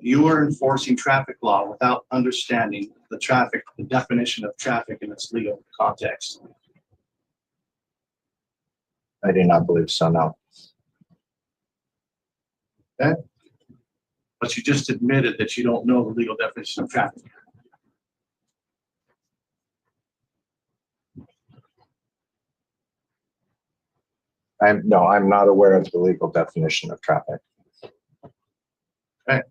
You are enforcing traffic law without understanding the definition of traffic in its legal context. I do not believe so, no. Okay. But you just admitted that you don't know the legal definition of traffic. I'm not aware of the legal definition of traffic. Okay.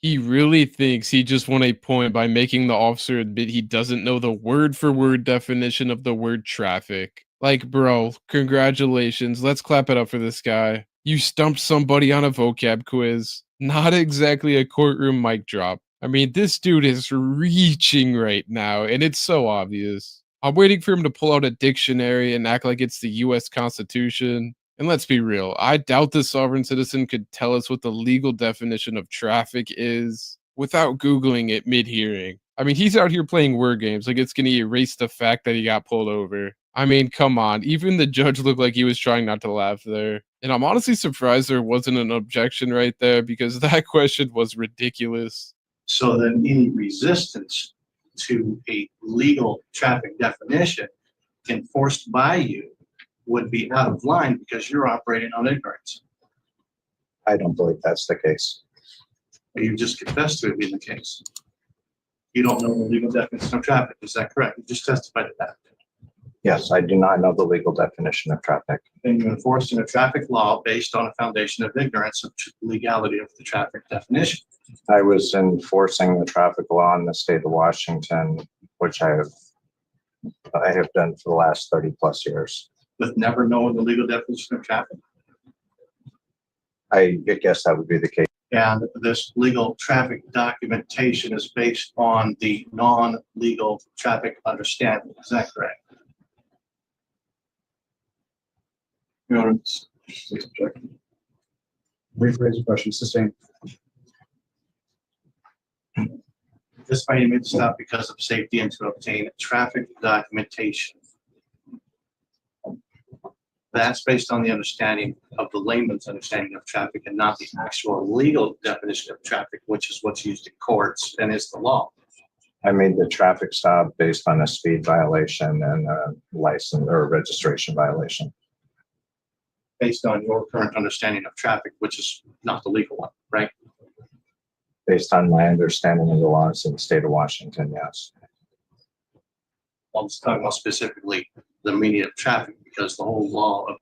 He really thinks he just won a point by making the officer admit he doesn't know the word for word definition of the word traffic. Like, bro, congratulations. Let's clap it up for this guy. You stumped somebody on a vocab quiz. Not exactly a courtroom mic drop. I mean, this dude is reaching right now, and it's so obvious. I'm waiting for him to pull out a dictionary and act like it's the US Constitution. And let's be real, I doubt this sovereign citizen could tell us what the legal definition of traffic is without Googling it mid-hearing. I mean, he's out here playing word games like it's going to erase the fact that he got pulled over. I mean, come on. Even the judge looked like he was trying not to laugh there. And I'm honestly surprised there wasn't an objection right there, because that question was ridiculous. So then any resistance to a legal traffic definition enforced by you would be out of line because you're operating on ignorance. I don't believe that's the case. You just confessed to it being the case. You don't know the legal definition of traffic. Is that correct? You just testified to that. Yes, I do not know the legal definition of traffic. And you're enforcing a traffic law based on a foundation of ignorance of legality of the traffic definition. I was enforcing the traffic law in the state of Washington, which I have done for the last 30 plus years. With never knowing the legal definition of traffic? I guess that would be the case. And this legal traffic documentation is based on the non-legal traffic understanding. Is that correct? Your Honor, Rephrase the question. Sustained. This way you made the stop because of safety and to obtain traffic documentation. That's based on the understanding of the layman's understanding of traffic and not the actual legal definition of traffic, which is what's used in courts and is the law. I made the traffic stop based on a speed violation and a license or registration violation. Based on your current understanding of traffic, which is not the legal one, right? Based on my understanding of the laws in the state of Washington, yes. I'm talking about specifically the meaning of traffic, because the whole law of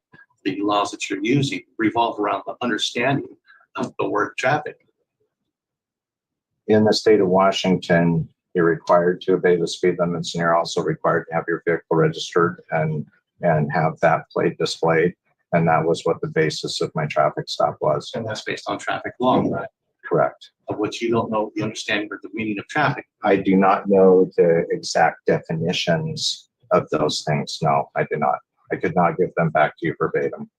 the laws that you're using revolve around the understanding of the word traffic. In the state of Washington, you're required to obey the speed limits, and you're also required to have your vehicle registered and have that plate displayed. And that was what the basis of my traffic stop was. And that's based on traffic law, right? Correct. Of which you don't know the understanding or the meaning of traffic. I do not know the exact definitions of those things. No, I do not. I could not give them back to you verbatim.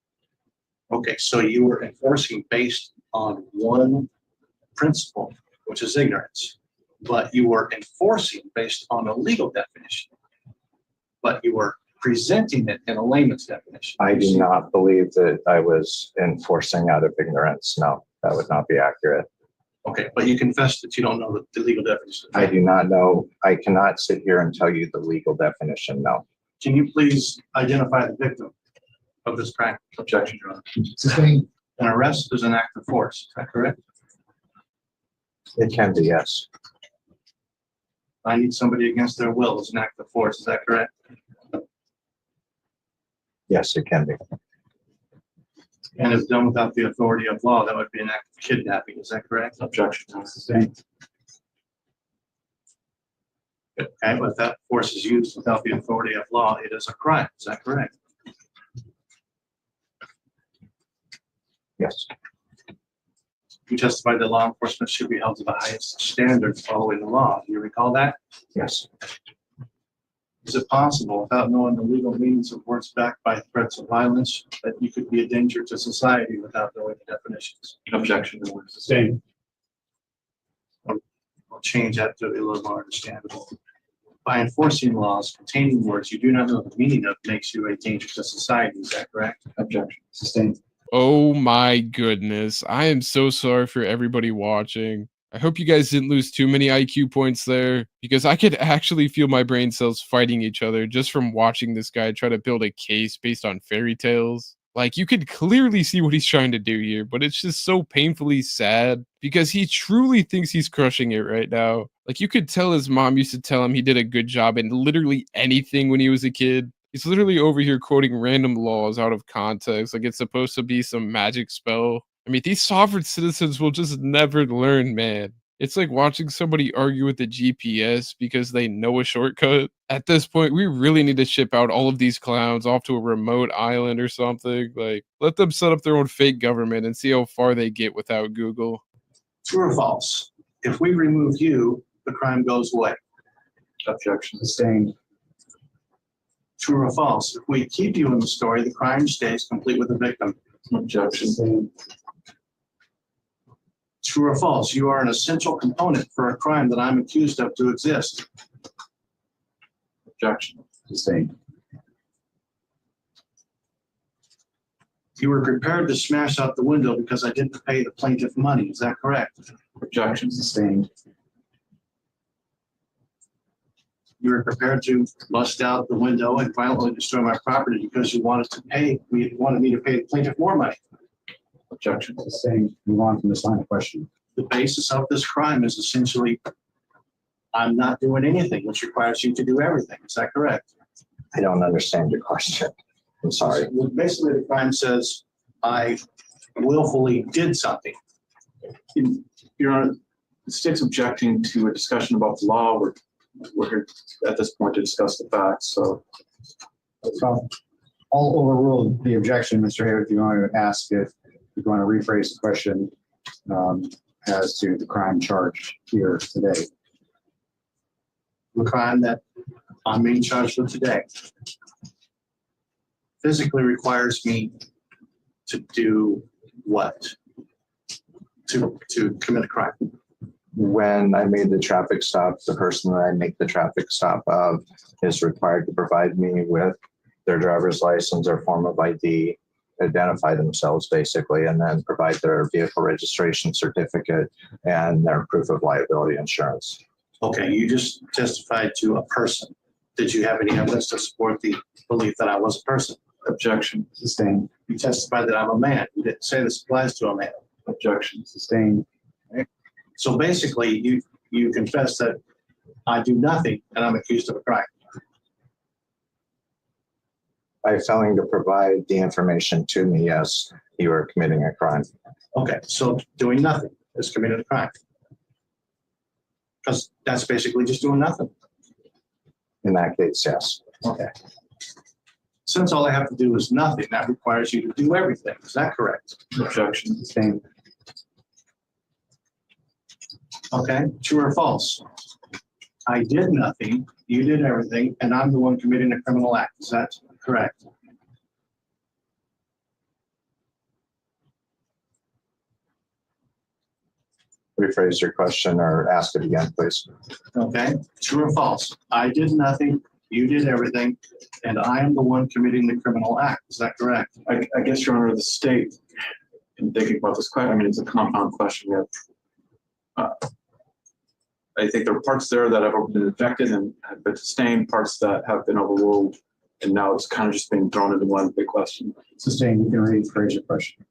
Okay, so you were enforcing based on one principle, which is ignorance, but you were enforcing based on a legal definition, but you were presenting it in a layman's definition. I do not believe that I was enforcing out of ignorance. No, that would not be accurate. Okay, but you confess that you don't know the legal definition. I do not know. I cannot sit here and tell you the legal definition. No. Can you please identify the victim of this crime? Objection, Your Honor. Sustained. An arrest is an act of force. Is that correct? It can be, yes. I need somebody against their will is an act of force. Is that correct? Yes, it can be. And if done without the authority of law, that would be an act of kidnapping. Is that correct? Objection. Sustained. Okay, but if that force is used without the authority of law, it is a crime. Is that correct? Yes. You testified that law enforcement should be held to the highest standards following the law. Do you recall that? Yes. Is it possible, without knowing the legal meanings of words backed by threats of violence, that you could be a danger to society without knowing the definitions? Objection. Your Honor. Sustained. I'll change that to a little more understandable. By enforcing laws containing words you do not know the meaning of makes you a danger to society. Is that correct? Objection. Sustained. Oh my goodness. I am so sorry for everybody watching. I hope you guys didn't lose too many IQ points there, because I could actually feel my brain cells fighting each other just from watching this guy try to build a case based on fairy tales. Like, you could clearly see what he's trying to do here, but it's just so painfully sad because he truly thinks he's crushing it right now. Like, you could tell his mom used to tell him he did a good job in literally anything when he was a kid. He's literally over here quoting random laws out of context, like it's supposed to be some magic spell. I mean, these sovereign citizens will just never learn, man. It's like watching somebody argue with the GPS because they know a shortcut. At this point, we really need to ship out all of these clowns off to a remote island or something. Like, let them set up their own fake government and see how far they get without Google. True or false? If we remove you, the crime goes away. Objection. Sustained. True or false? If we keep you in the story, the crime stays complete with the victim. Objection. Sustained. True or false? You are an essential component for a crime that I'm accused of to exist. Objection. Sustained. You were prepared to smash out the window because I didn't pay the plaintiff money. Is that correct? Objection. Sustained. You were prepared to bust out the window and violently destroy my property because you wanted me to pay the plaintiff more money. Objection. Sustained. Move on from this line of question. The basis of this crime is essentially I'm not doing anything, which requires you to do everything. Is that correct? I don't understand your question. I'm sorry. Well, basically, the crime says I willfully did something. Your Honor, the state's objecting to a discussion about the law. We're here at this point to discuss the facts. So, I'll overrule the objection, Mr. Hayward. If you want to ask if you're going to rephrase the question as to the crime charged here today. The crime that I'm being charged with today physically requires me to do what? To commit a crime. When I made the traffic stop, the person that I make the traffic stop of is required to provide me with their driver's license or form of ID, identify themselves basically, and then provide their vehicle registration certificate and their proof of liability insurance. Okay, you just testified to a person. Did you have any evidence to support the belief that I was a person? Objection. Sustained. You testified that I'm a man. You didn't say this applies to a man. Objection. Sustained. So basically, you confess that I do nothing and I'm accused of a crime. By failing to provide the information to me, yes, you are committing a crime. Okay, so doing nothing is committing a crime. Because that's basically just doing nothing. In that case, yes. Okay. Since all I have to do is nothing, that requires you to do everything. Is that correct? Objection. Sustained. Okay, true or false? I did nothing, you did everything, and I'm the one committing a criminal act. Is that correct? Rephrase your question or ask it again, please. Okay, true or false? I did nothing, you did everything, and I am the one committing the criminal act. Is that correct? I guess, Your Honor, the state, in thinking about this question, I mean, it's a compound question. I think there are parts there that have been rejected and have been sustained, parts that have been overruled, and now it's kind of just being thrown into one big question. Sustained. You can rephrase your question.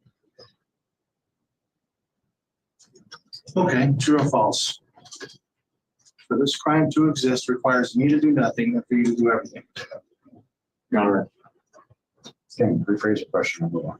Okay, true or false? For this crime to exist requires me to do nothing and for you to do everything. Your Honor. Sustained. Rephrase your question. Number one.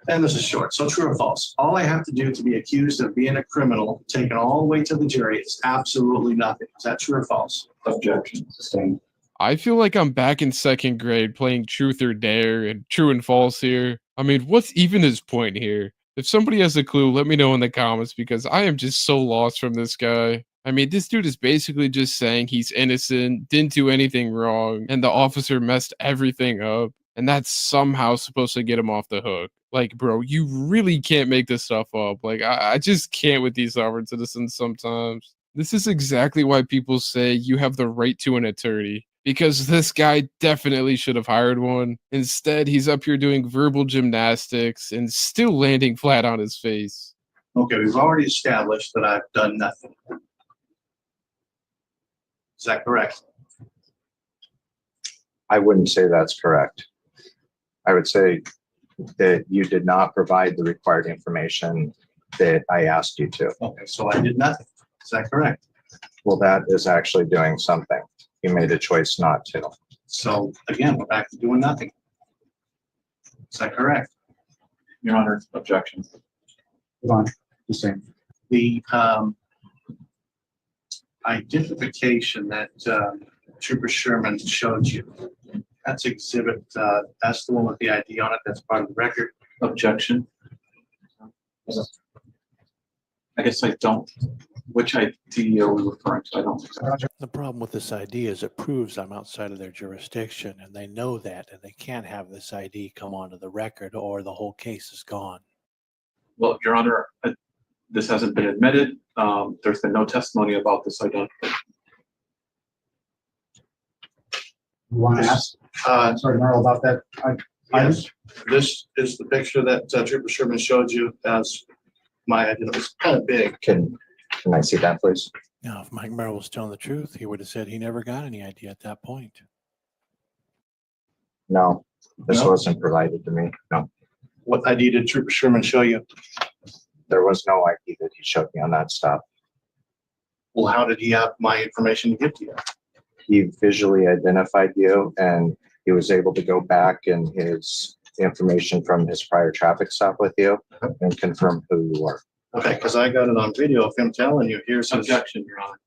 And this is short. So true or false? All I have to do to be accused of being a criminal, taken all the way to the jury, is absolutely nothing. Is that true or false? Objection. Sustained. I feel like I'm back in second grade playing truth or dare and true and false here. I mean, what's even his point here? If somebody has a clue, let me know in the comments because I am just so lost from this guy. I mean, this dude is basically just saying he's innocent, didn't do anything wrong, and the officer messed everything up. And that's somehow supposed to get him off the hook. Like, bro, you really can't make this stuff up. Like, I just can't with these sovereign citizens sometimes. This is exactly why people say you have the right to an attorney. Because this guy definitely should have hired one. Instead, he's up here doing verbal gymnastics and still landing flat on his face. Okay, we've already established that I've done nothing. Is that correct? I wouldn't say that's correct. I would say that you did not provide the required information that I asked you to. Okay, so I did nothing. Is that correct? Well, that is actually doing something. You made a choice not to. So again, we're back to doing nothing. Is that correct? Your Honor, objection. Hold on. Sustained. The identification that Trooper Sherman showed you, that's exhibit, that's the one with the ID on it, that's part of the record. Objection. I guess I don't. Which ID are we referring to? I don't think so. The problem with this ID is it proves I'm outside of their jurisdiction, and they know that, and they can't have this ID come onto the record or the whole case is gone. Well, Your Honor, this hasn't been admitted. There's been no testimony about this identification. You want to ask? Sorry, Merle, about that. Yes, this is the picture that Trooper Sherman showed you as my identity. It's kind of big. Can I see that, please? Now, if Mike Merrill was telling the truth, he would have said he never got any ID at that point. No, this No? wasn't provided to me. No, What ID did Trooper Sherman show you? there was no ID that he showed me on that stop. Well, how did he have my information to give to you? He visually identified you and he was able to go back in his information from his prior traffic stop with you and confirm who you were. Okay, because I got it on video of him telling you, here's his Objection, Your Honor.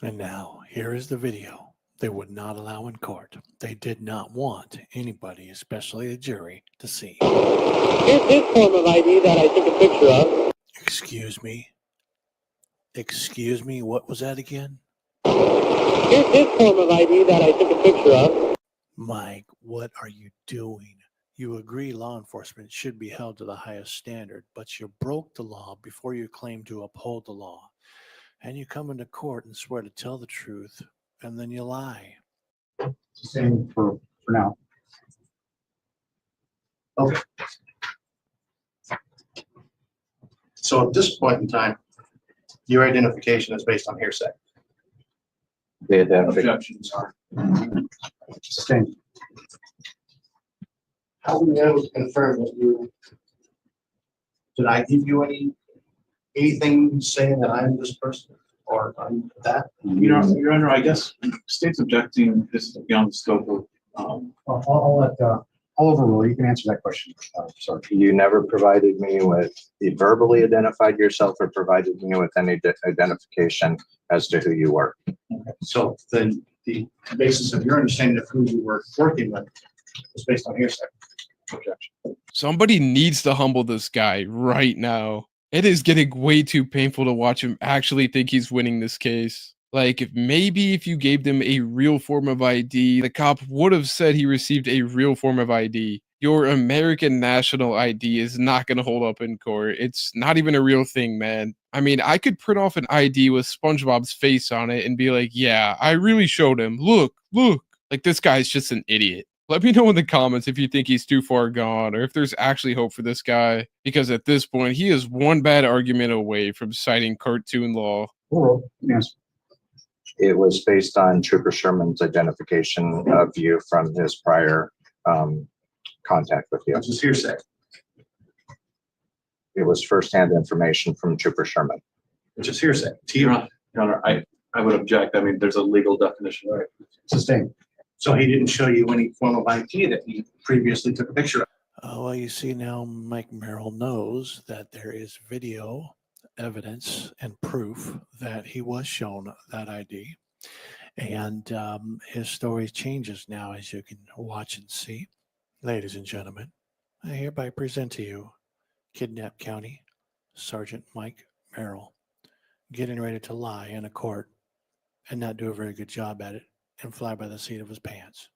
And now, here is the video they would not allow in court. They did not want anybody, especially a jury, to see. Here's his form of ID that I took a picture of. Excuse me? Excuse me? What was that again? Here's his form of ID that I took a picture of. Mike, what are you doing? You agree law enforcement should be held to the highest standard, but you broke the law before you claim to uphold the law. And you come into court and swear to tell the truth, and then you lie. Same for now. Okay. So at this point in time, your identification is based on hearsay. The identification. Objections are. Sustained. How do we able to confirm that you, did I give you anything saying that I'm this person or I'm that? Your Honor, I guess state's objecting this is beyond the scope of, I'll let, I'll overrule. You can answer that question. Sorry. You never provided me with, you verbally identified yourself or provided me with any identification as to who you were. Okay. So then the basis of your understanding of who you were working with is based on hearsay. Objection. Somebody needs to humble this guy right now. It is getting way too painful to watch him actually think he's winning this case. Like, if you gave them a real form of ID, the cop would have said he received a real form of ID. Your American national ID is not going to hold up in court. It's not even a real thing, man. I mean, I could print off an ID with SpongeBob's face on it and be like, yeah, I really showed him. Look. Like, this guy's just an idiot. Let me know in the comments if you think he's too far gone or if there's actually hope for this guy, because at this point, he is one bad argument away from citing cartoon law. Yes. It was based on Trooper Sherman's identification of you from his prior contact with you. Which is hearsay. It was firsthand information from Trooper Sherman. Which is hearsay. Your Honor, I would object. I mean, there's a legal definition. Right. Sustained. So he didn't show you any form of ID that he previously took a picture of. Well, you see now Mike Merrill knows that there is video evidence and proof that he was shown that ID. And his story changes now, as you can watch and see. Ladies and gentlemen, I hereby present to you Kidnap County Sergeant Mike Merrill, getting ready to lie in a court and not do a very good job at it and fly by the seat of his pants.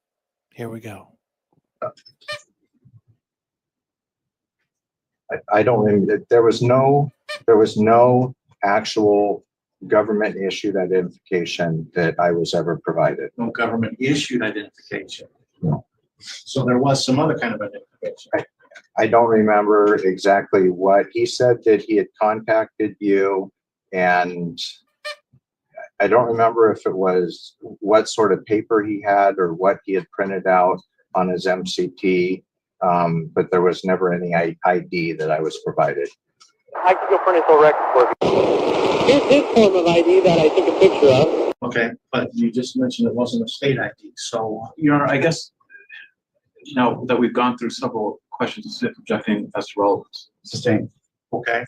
Here we go. I don't remember. There was no actual government issued identification that I was ever provided. No government issued identification. No. So there was some other kind of identification. I don't remember exactly what he said that he had contacted you, and I don't remember if it was what sort of paper he had or what he had printed out on his MCT, but there was never any ID that I was provided. I can go for an initial record for you. Here's his form of ID that I took a picture of. Okay, but you just mentioned it wasn't a state ID. So, Your Honor, I guess now that we've gone through several questions objecting as to relevance. Sustained. Okay.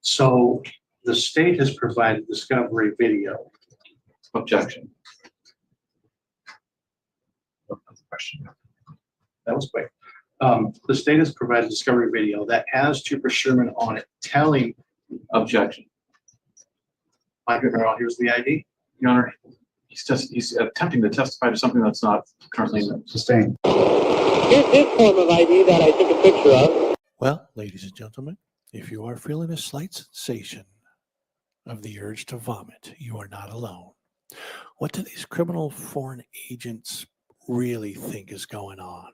So the state has provided discovery video. Objection. Question. That was quick. The state has provided discovery video that has Trooper Sherman on it telling. Objection. Here's the ID. Your Honor, he's attempting to testify to something that's not currently Sustained. Here's his form of ID that I took a picture of. Well, ladies and gentlemen, if you are feeling a slight sensation of the urge to vomit, you are not alone. What do these criminal foreign agents really think is going on?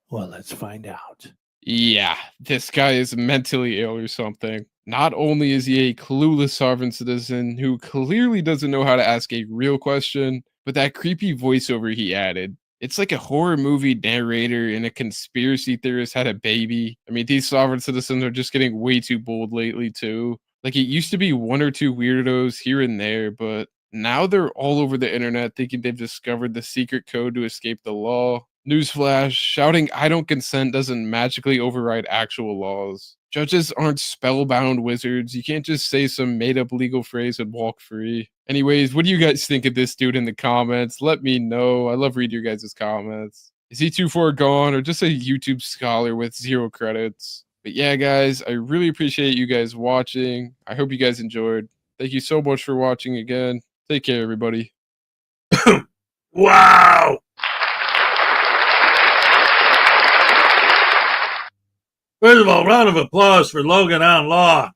Well, let's find out. Yeah, this guy is mentally ill or something. Not only is he a clueless sovereign citizen who clearly doesn't know how to ask a real question, but that creepy voiceover he added. It's like a horror movie narrator and a conspiracy theorist had a baby. I mean, these sovereign citizens are just getting way too bold lately, too. Like, it used to be one or two weirdos here and there, but now they're all over the internet thinking they've discovered the secret code to escape the law. Newsflash, shouting "I don't consent" doesn't magically override actual laws. Judges aren't spellbound wizards. You can't just say some made-up legal phrase and walk free. Anyways, what do you guys think of this dude in the comments? Let me know. I love reading your guys' comments. Is he too far gone or just a YouTube scholar with 0 credits? But yeah, guys, I really appreciate you guys watching. I hope you guys enjoyed. Thank you so much for watching again. Take care, everybody. Wow. First of all, round of applause for Logan on Law.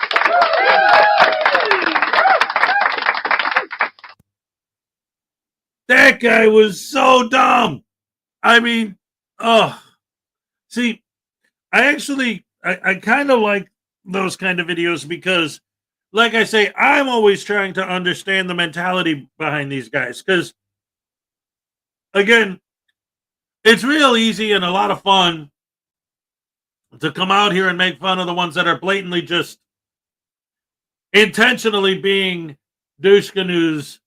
That guy was so dumb. I mean, oh, see, I kind of like those kind of videos because, like I say, I'm always trying to understand the mentality behind these guys. Because, again, it's real easy and a lot of fun to come out here and make fun of the ones that are blatantly just intentionally being douche canoes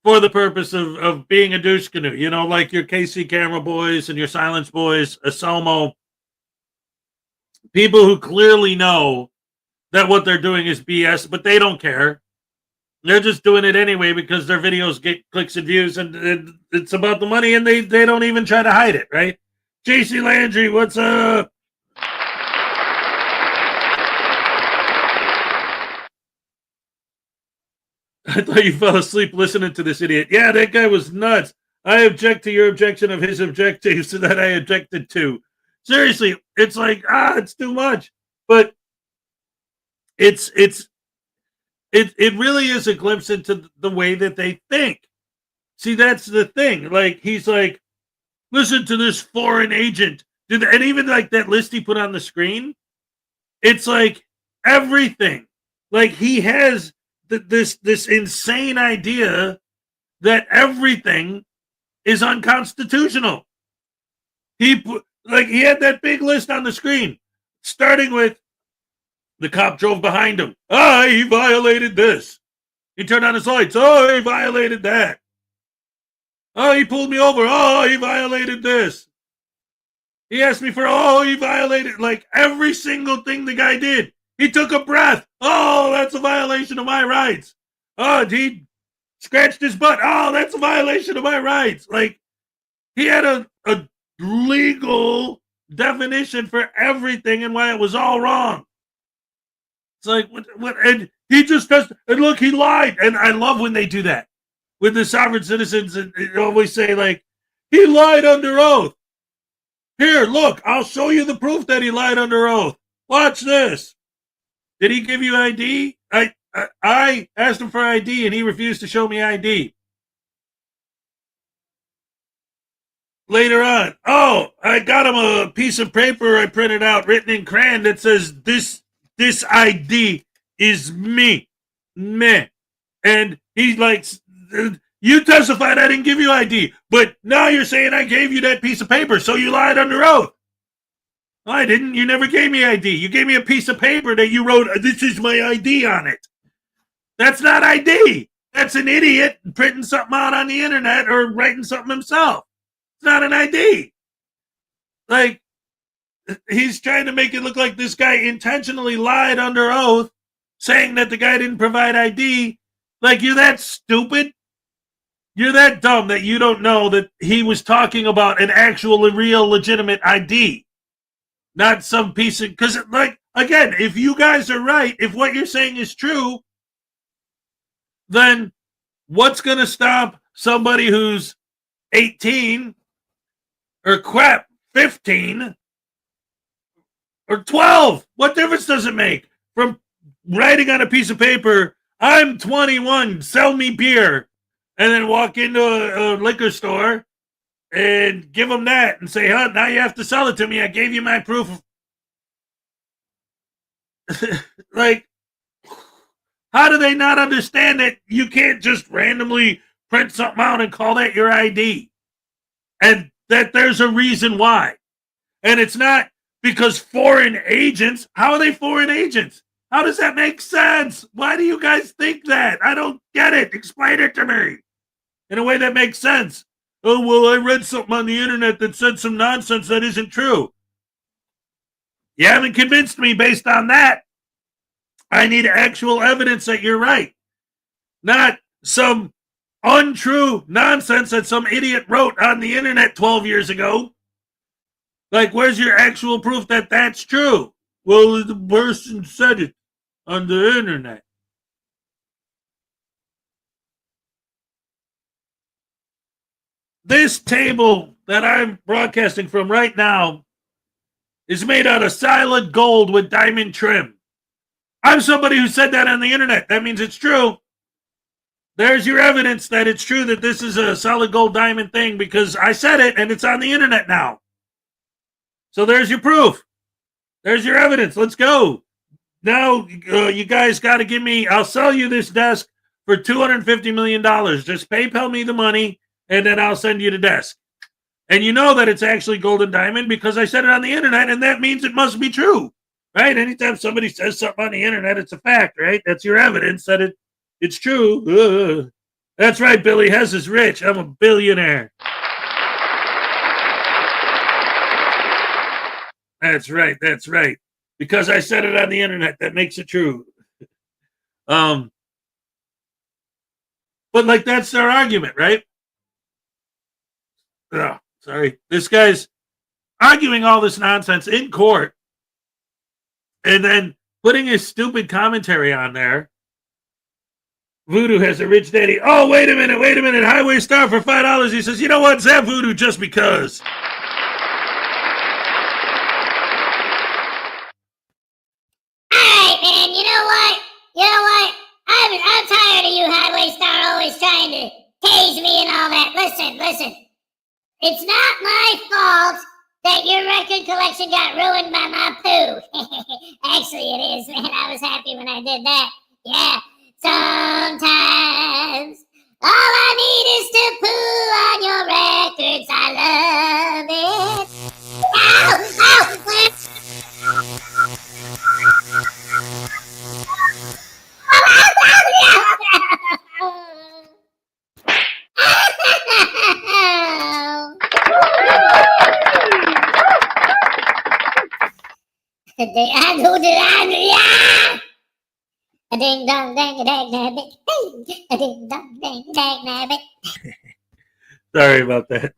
for the purpose of being a douche canoe. You know, like your KC Camera Boys and your Silence Boys, Asomo. People who clearly know that what they're doing is BS, but they don't care. They're just doing it anyway because their videos get clicks and views, and it's about the money, and they don't even try to hide it, right? JC Landry, what's up? I thought you fell asleep listening to this idiot. Yeah, that guy was nuts. I object to your objection of his objectives that I objected to. Seriously, it's like, it's too much. But it really is a glimpse into the way that they think. See, that's the thing. Like, he's like, listen to this foreign agent. And even like that list he put on the screen, it's like everything. Like, he has this insane idea that everything is unconstitutional. He had that big list on the screen, starting with the cop drove behind him. He violated this. He turned on his lights. He violated that. He pulled me over. He violated this. He asked me for, he violated, like, every single thing the guy did. He took a breath. That's a violation of my rights. He scratched his butt. That's a violation of my rights. Like, he had a legal definition for everything and why it was all wrong. It's like, what, and he just does, and look, he lied. And I love when they do that with the sovereign citizens, and they always say, like, he lied under oath. Here, look, I'll show you the proof that he lied under oath. Watch this. Did he give you ID? I asked him for ID, and he refused to show me ID. Later on, I got him a piece of paper I printed out written in crayon that says, this ID is me. Meh. And he's like, you testified I didn't give you ID, but now you're saying I gave you that piece of paper, so you lied under oath. No, I didn't. You never gave me ID. You gave me a piece of paper that you wrote, this is my ID on it. That's not ID. That's an idiot printing something out on the internet or writing something himself. It's not an ID. Like, he's trying to make it look like this guy intentionally lied under oath, saying that the guy didn't provide ID. Like, you're that stupid? You're that dumb that you don't know that he was talking about an actual, real, legitimate ID. Not some piece of... Because, like, again, if you guys are right, if what you're saying is true, then what's going to stop somebody who's 18 or 15 or 12? What difference does it make from writing on a piece of paper, I'm 21, sell me beer, and then walk into a liquor store and give them that and say, now you have to sell it to me. I gave you my proof. Like, how do they not understand that you can't just randomly print something out and call that your ID? And that there's a reason why. And it's not because foreign agents. How are they foreign agents? How does that make sense? Why do you guys think that? I don't get it. Explain it to me in a way that makes sense. Oh, well, I read something on the internet that said some nonsense that isn't true. You haven't convinced me based on that. I need actual evidence that you're right. Not some untrue nonsense that some idiot wrote on the internet 12 years ago. Like, where's your actual proof that that's true? Well, the person said it on the internet. This table that I'm broadcasting from right now is made out of solid gold with diamond trim. I'm somebody who said that on the internet. That means it's true. There's your evidence that it's true that this is a solid gold diamond thing because I said it and it's on the internet now. So there's your proof. There's your evidence. Let's go. Now you guys got to give me, I'll sell you this desk for $250 million. Just PayPal me the money and then I'll send you the desk. And you know that it's actually gold and diamond because I said it on the internet and that means it must be true, right? Anytime somebody says something on the internet, it's a fact, right? That's your evidence that it's true. Ugh. That's right, Billy Hez is rich. I'm a billionaire. That's right. That's right. Because I said it on the internet, that makes it true. But like that's their argument, right? Oh, sorry. This guy's arguing all this nonsense in court and then putting his stupid commentary on there. Voodoo has a rich daddy. Oh, wait a minute. Highway Star for $5. He says, you know what, Zap Voodoo just because. Alright, man, you know what? I'm tired of you, Highway Star, always trying to tase me and all that. Listen. It's not my fault that your record collection got ruined by my poo. Actually, it is, man. I was happy when I did that. Yeah. Sometimes all I need is to poo on your records. I love it. Ow! A ding dong dang a dag nabbit. Hey, a ding dong dang a dag nabbit. Sorry about that.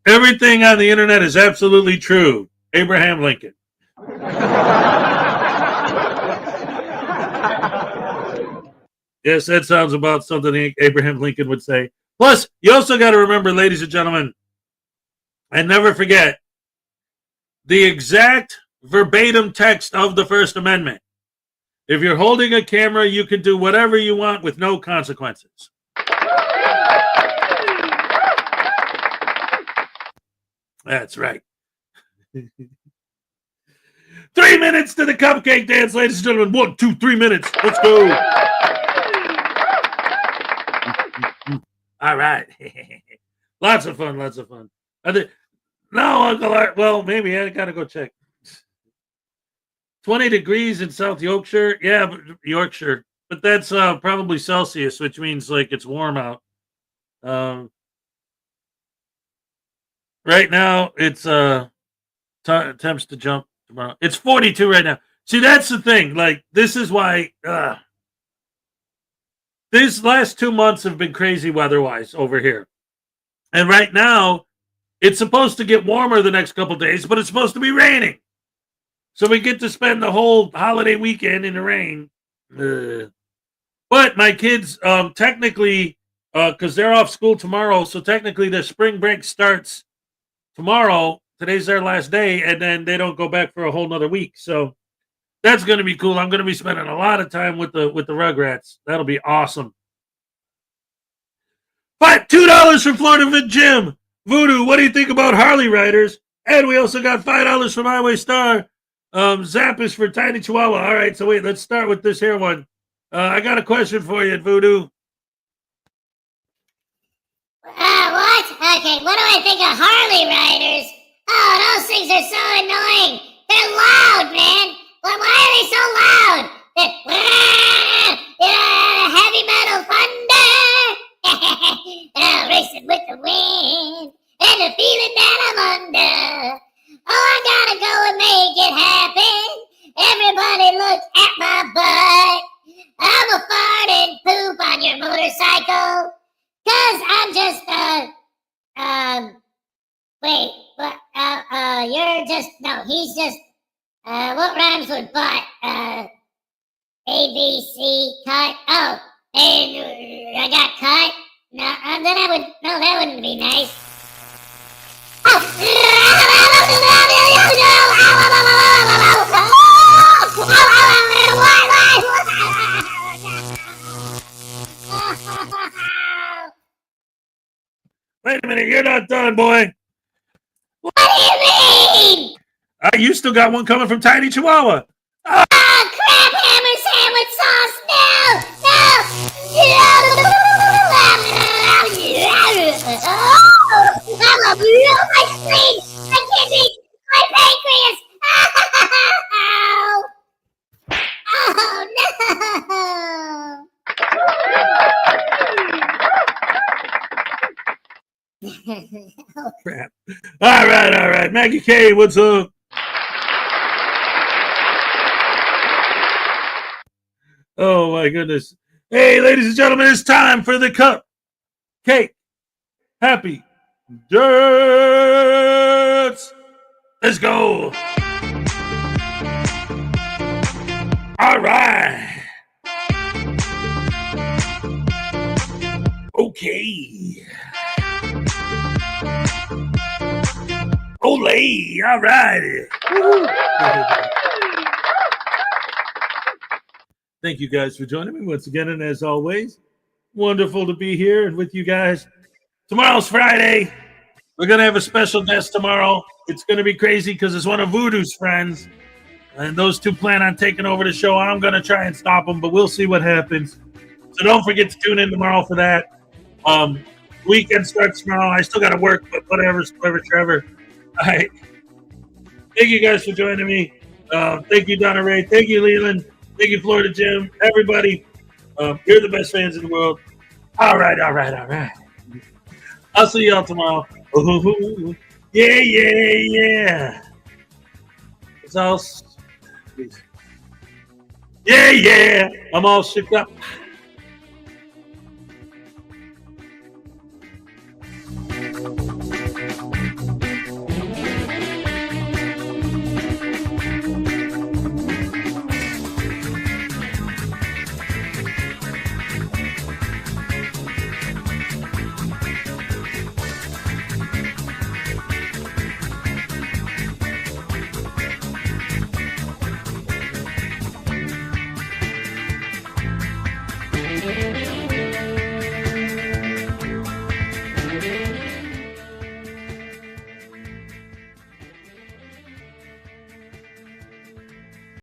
Everything on the internet is absolutely true. Abraham Lincoln. Yes, that sounds about something Abraham Lincoln would say. Plus, you also got to remember, ladies and gentlemen, and never forget, the exact verbatim text of the First Amendment. If you're holding a camera, you can do whatever you want with no consequences. That's right. 3 minutes to the cupcake dance, ladies and gentlemen. 1, 2, 3 minutes. Let's go. All right. Lots of fun. No, Uncle Art. Well, maybe I got to go check. 20 degrees in South Yorkshire. Yeah, Yorkshire. But that's probably Celsius, which means like it's warm out. Right now, it's attempts to jump tomorrow. It's 42 right now. See, that's the thing. Like, this is why these last 2 months have been crazy weather-wise over here. And right now, it's supposed to get warmer the next couple days, but it's supposed to be raining. So we get to spend the whole holiday weekend in the rain. But my kids, technically, because they're off school tomorrow, so technically their spring break starts tomorrow. Today's their last day, and then they don't go back for a whole nother week. So that's going to be cool. I'm going to be spending a lot of time with the Rugrats. That'll be awesome. But $2 from Florida Jim. Voodoo, what do you think about Harley riders? And we also got $5 from Highway Star. Zap is for Tiny Chihuahua. All right, so wait, let's start with this here one. I got a question for you, Voodoo. What? Okay, what do I think of Harley riders? Oh, those things are so annoying. They're loud, man. Why are they so loud? Heavy metal thunder. Racing with the wind and the feeling that I'm under. Oh, I gotta go and make it happen. Everybody look at my butt. I'm a fart and poop on your motorcycle. Cause I'm just, wait, what, you're just, no, he's just, what rhymes with butt? ABC, cut, oh, and I got cut, No, that wouldn't be nice. Wait a minute, you're not done, boy. What do you mean? You still got one coming from Tiny Chihuahua. Oh, crap hammer sandwich sauce! No! My spleen! My kidneys! My pancreas! Oh no! Crap. All right. Maggie K, what's up? Oh my goodness. Hey, ladies and gentlemen, it's time for the Cake Happy Dance. Let's go. All right. Okay. Olay. All right. Thank you guys for joining me once again. And as always, wonderful to be here and with you guys. Tomorrow's Friday. We're going to have a special guest tomorrow. It's going to be crazy because it's one of Voodoo's friends. And those two plan on taking over the show. I'm going to try and stop them, but we'll see what happens. So don't forget to tune in tomorrow for that. Weekend starts tomorrow. I still got to work, but whatever. All right. Thank you guys for joining me. Thank you, Donna Ray. Thank you, Leland. Thank you, Florida Jim. Everybody, you're the best fans in the world. All right. I'll see y'all tomorrow. Ooh, yeah. It's all. Yeah. I'm all shook up.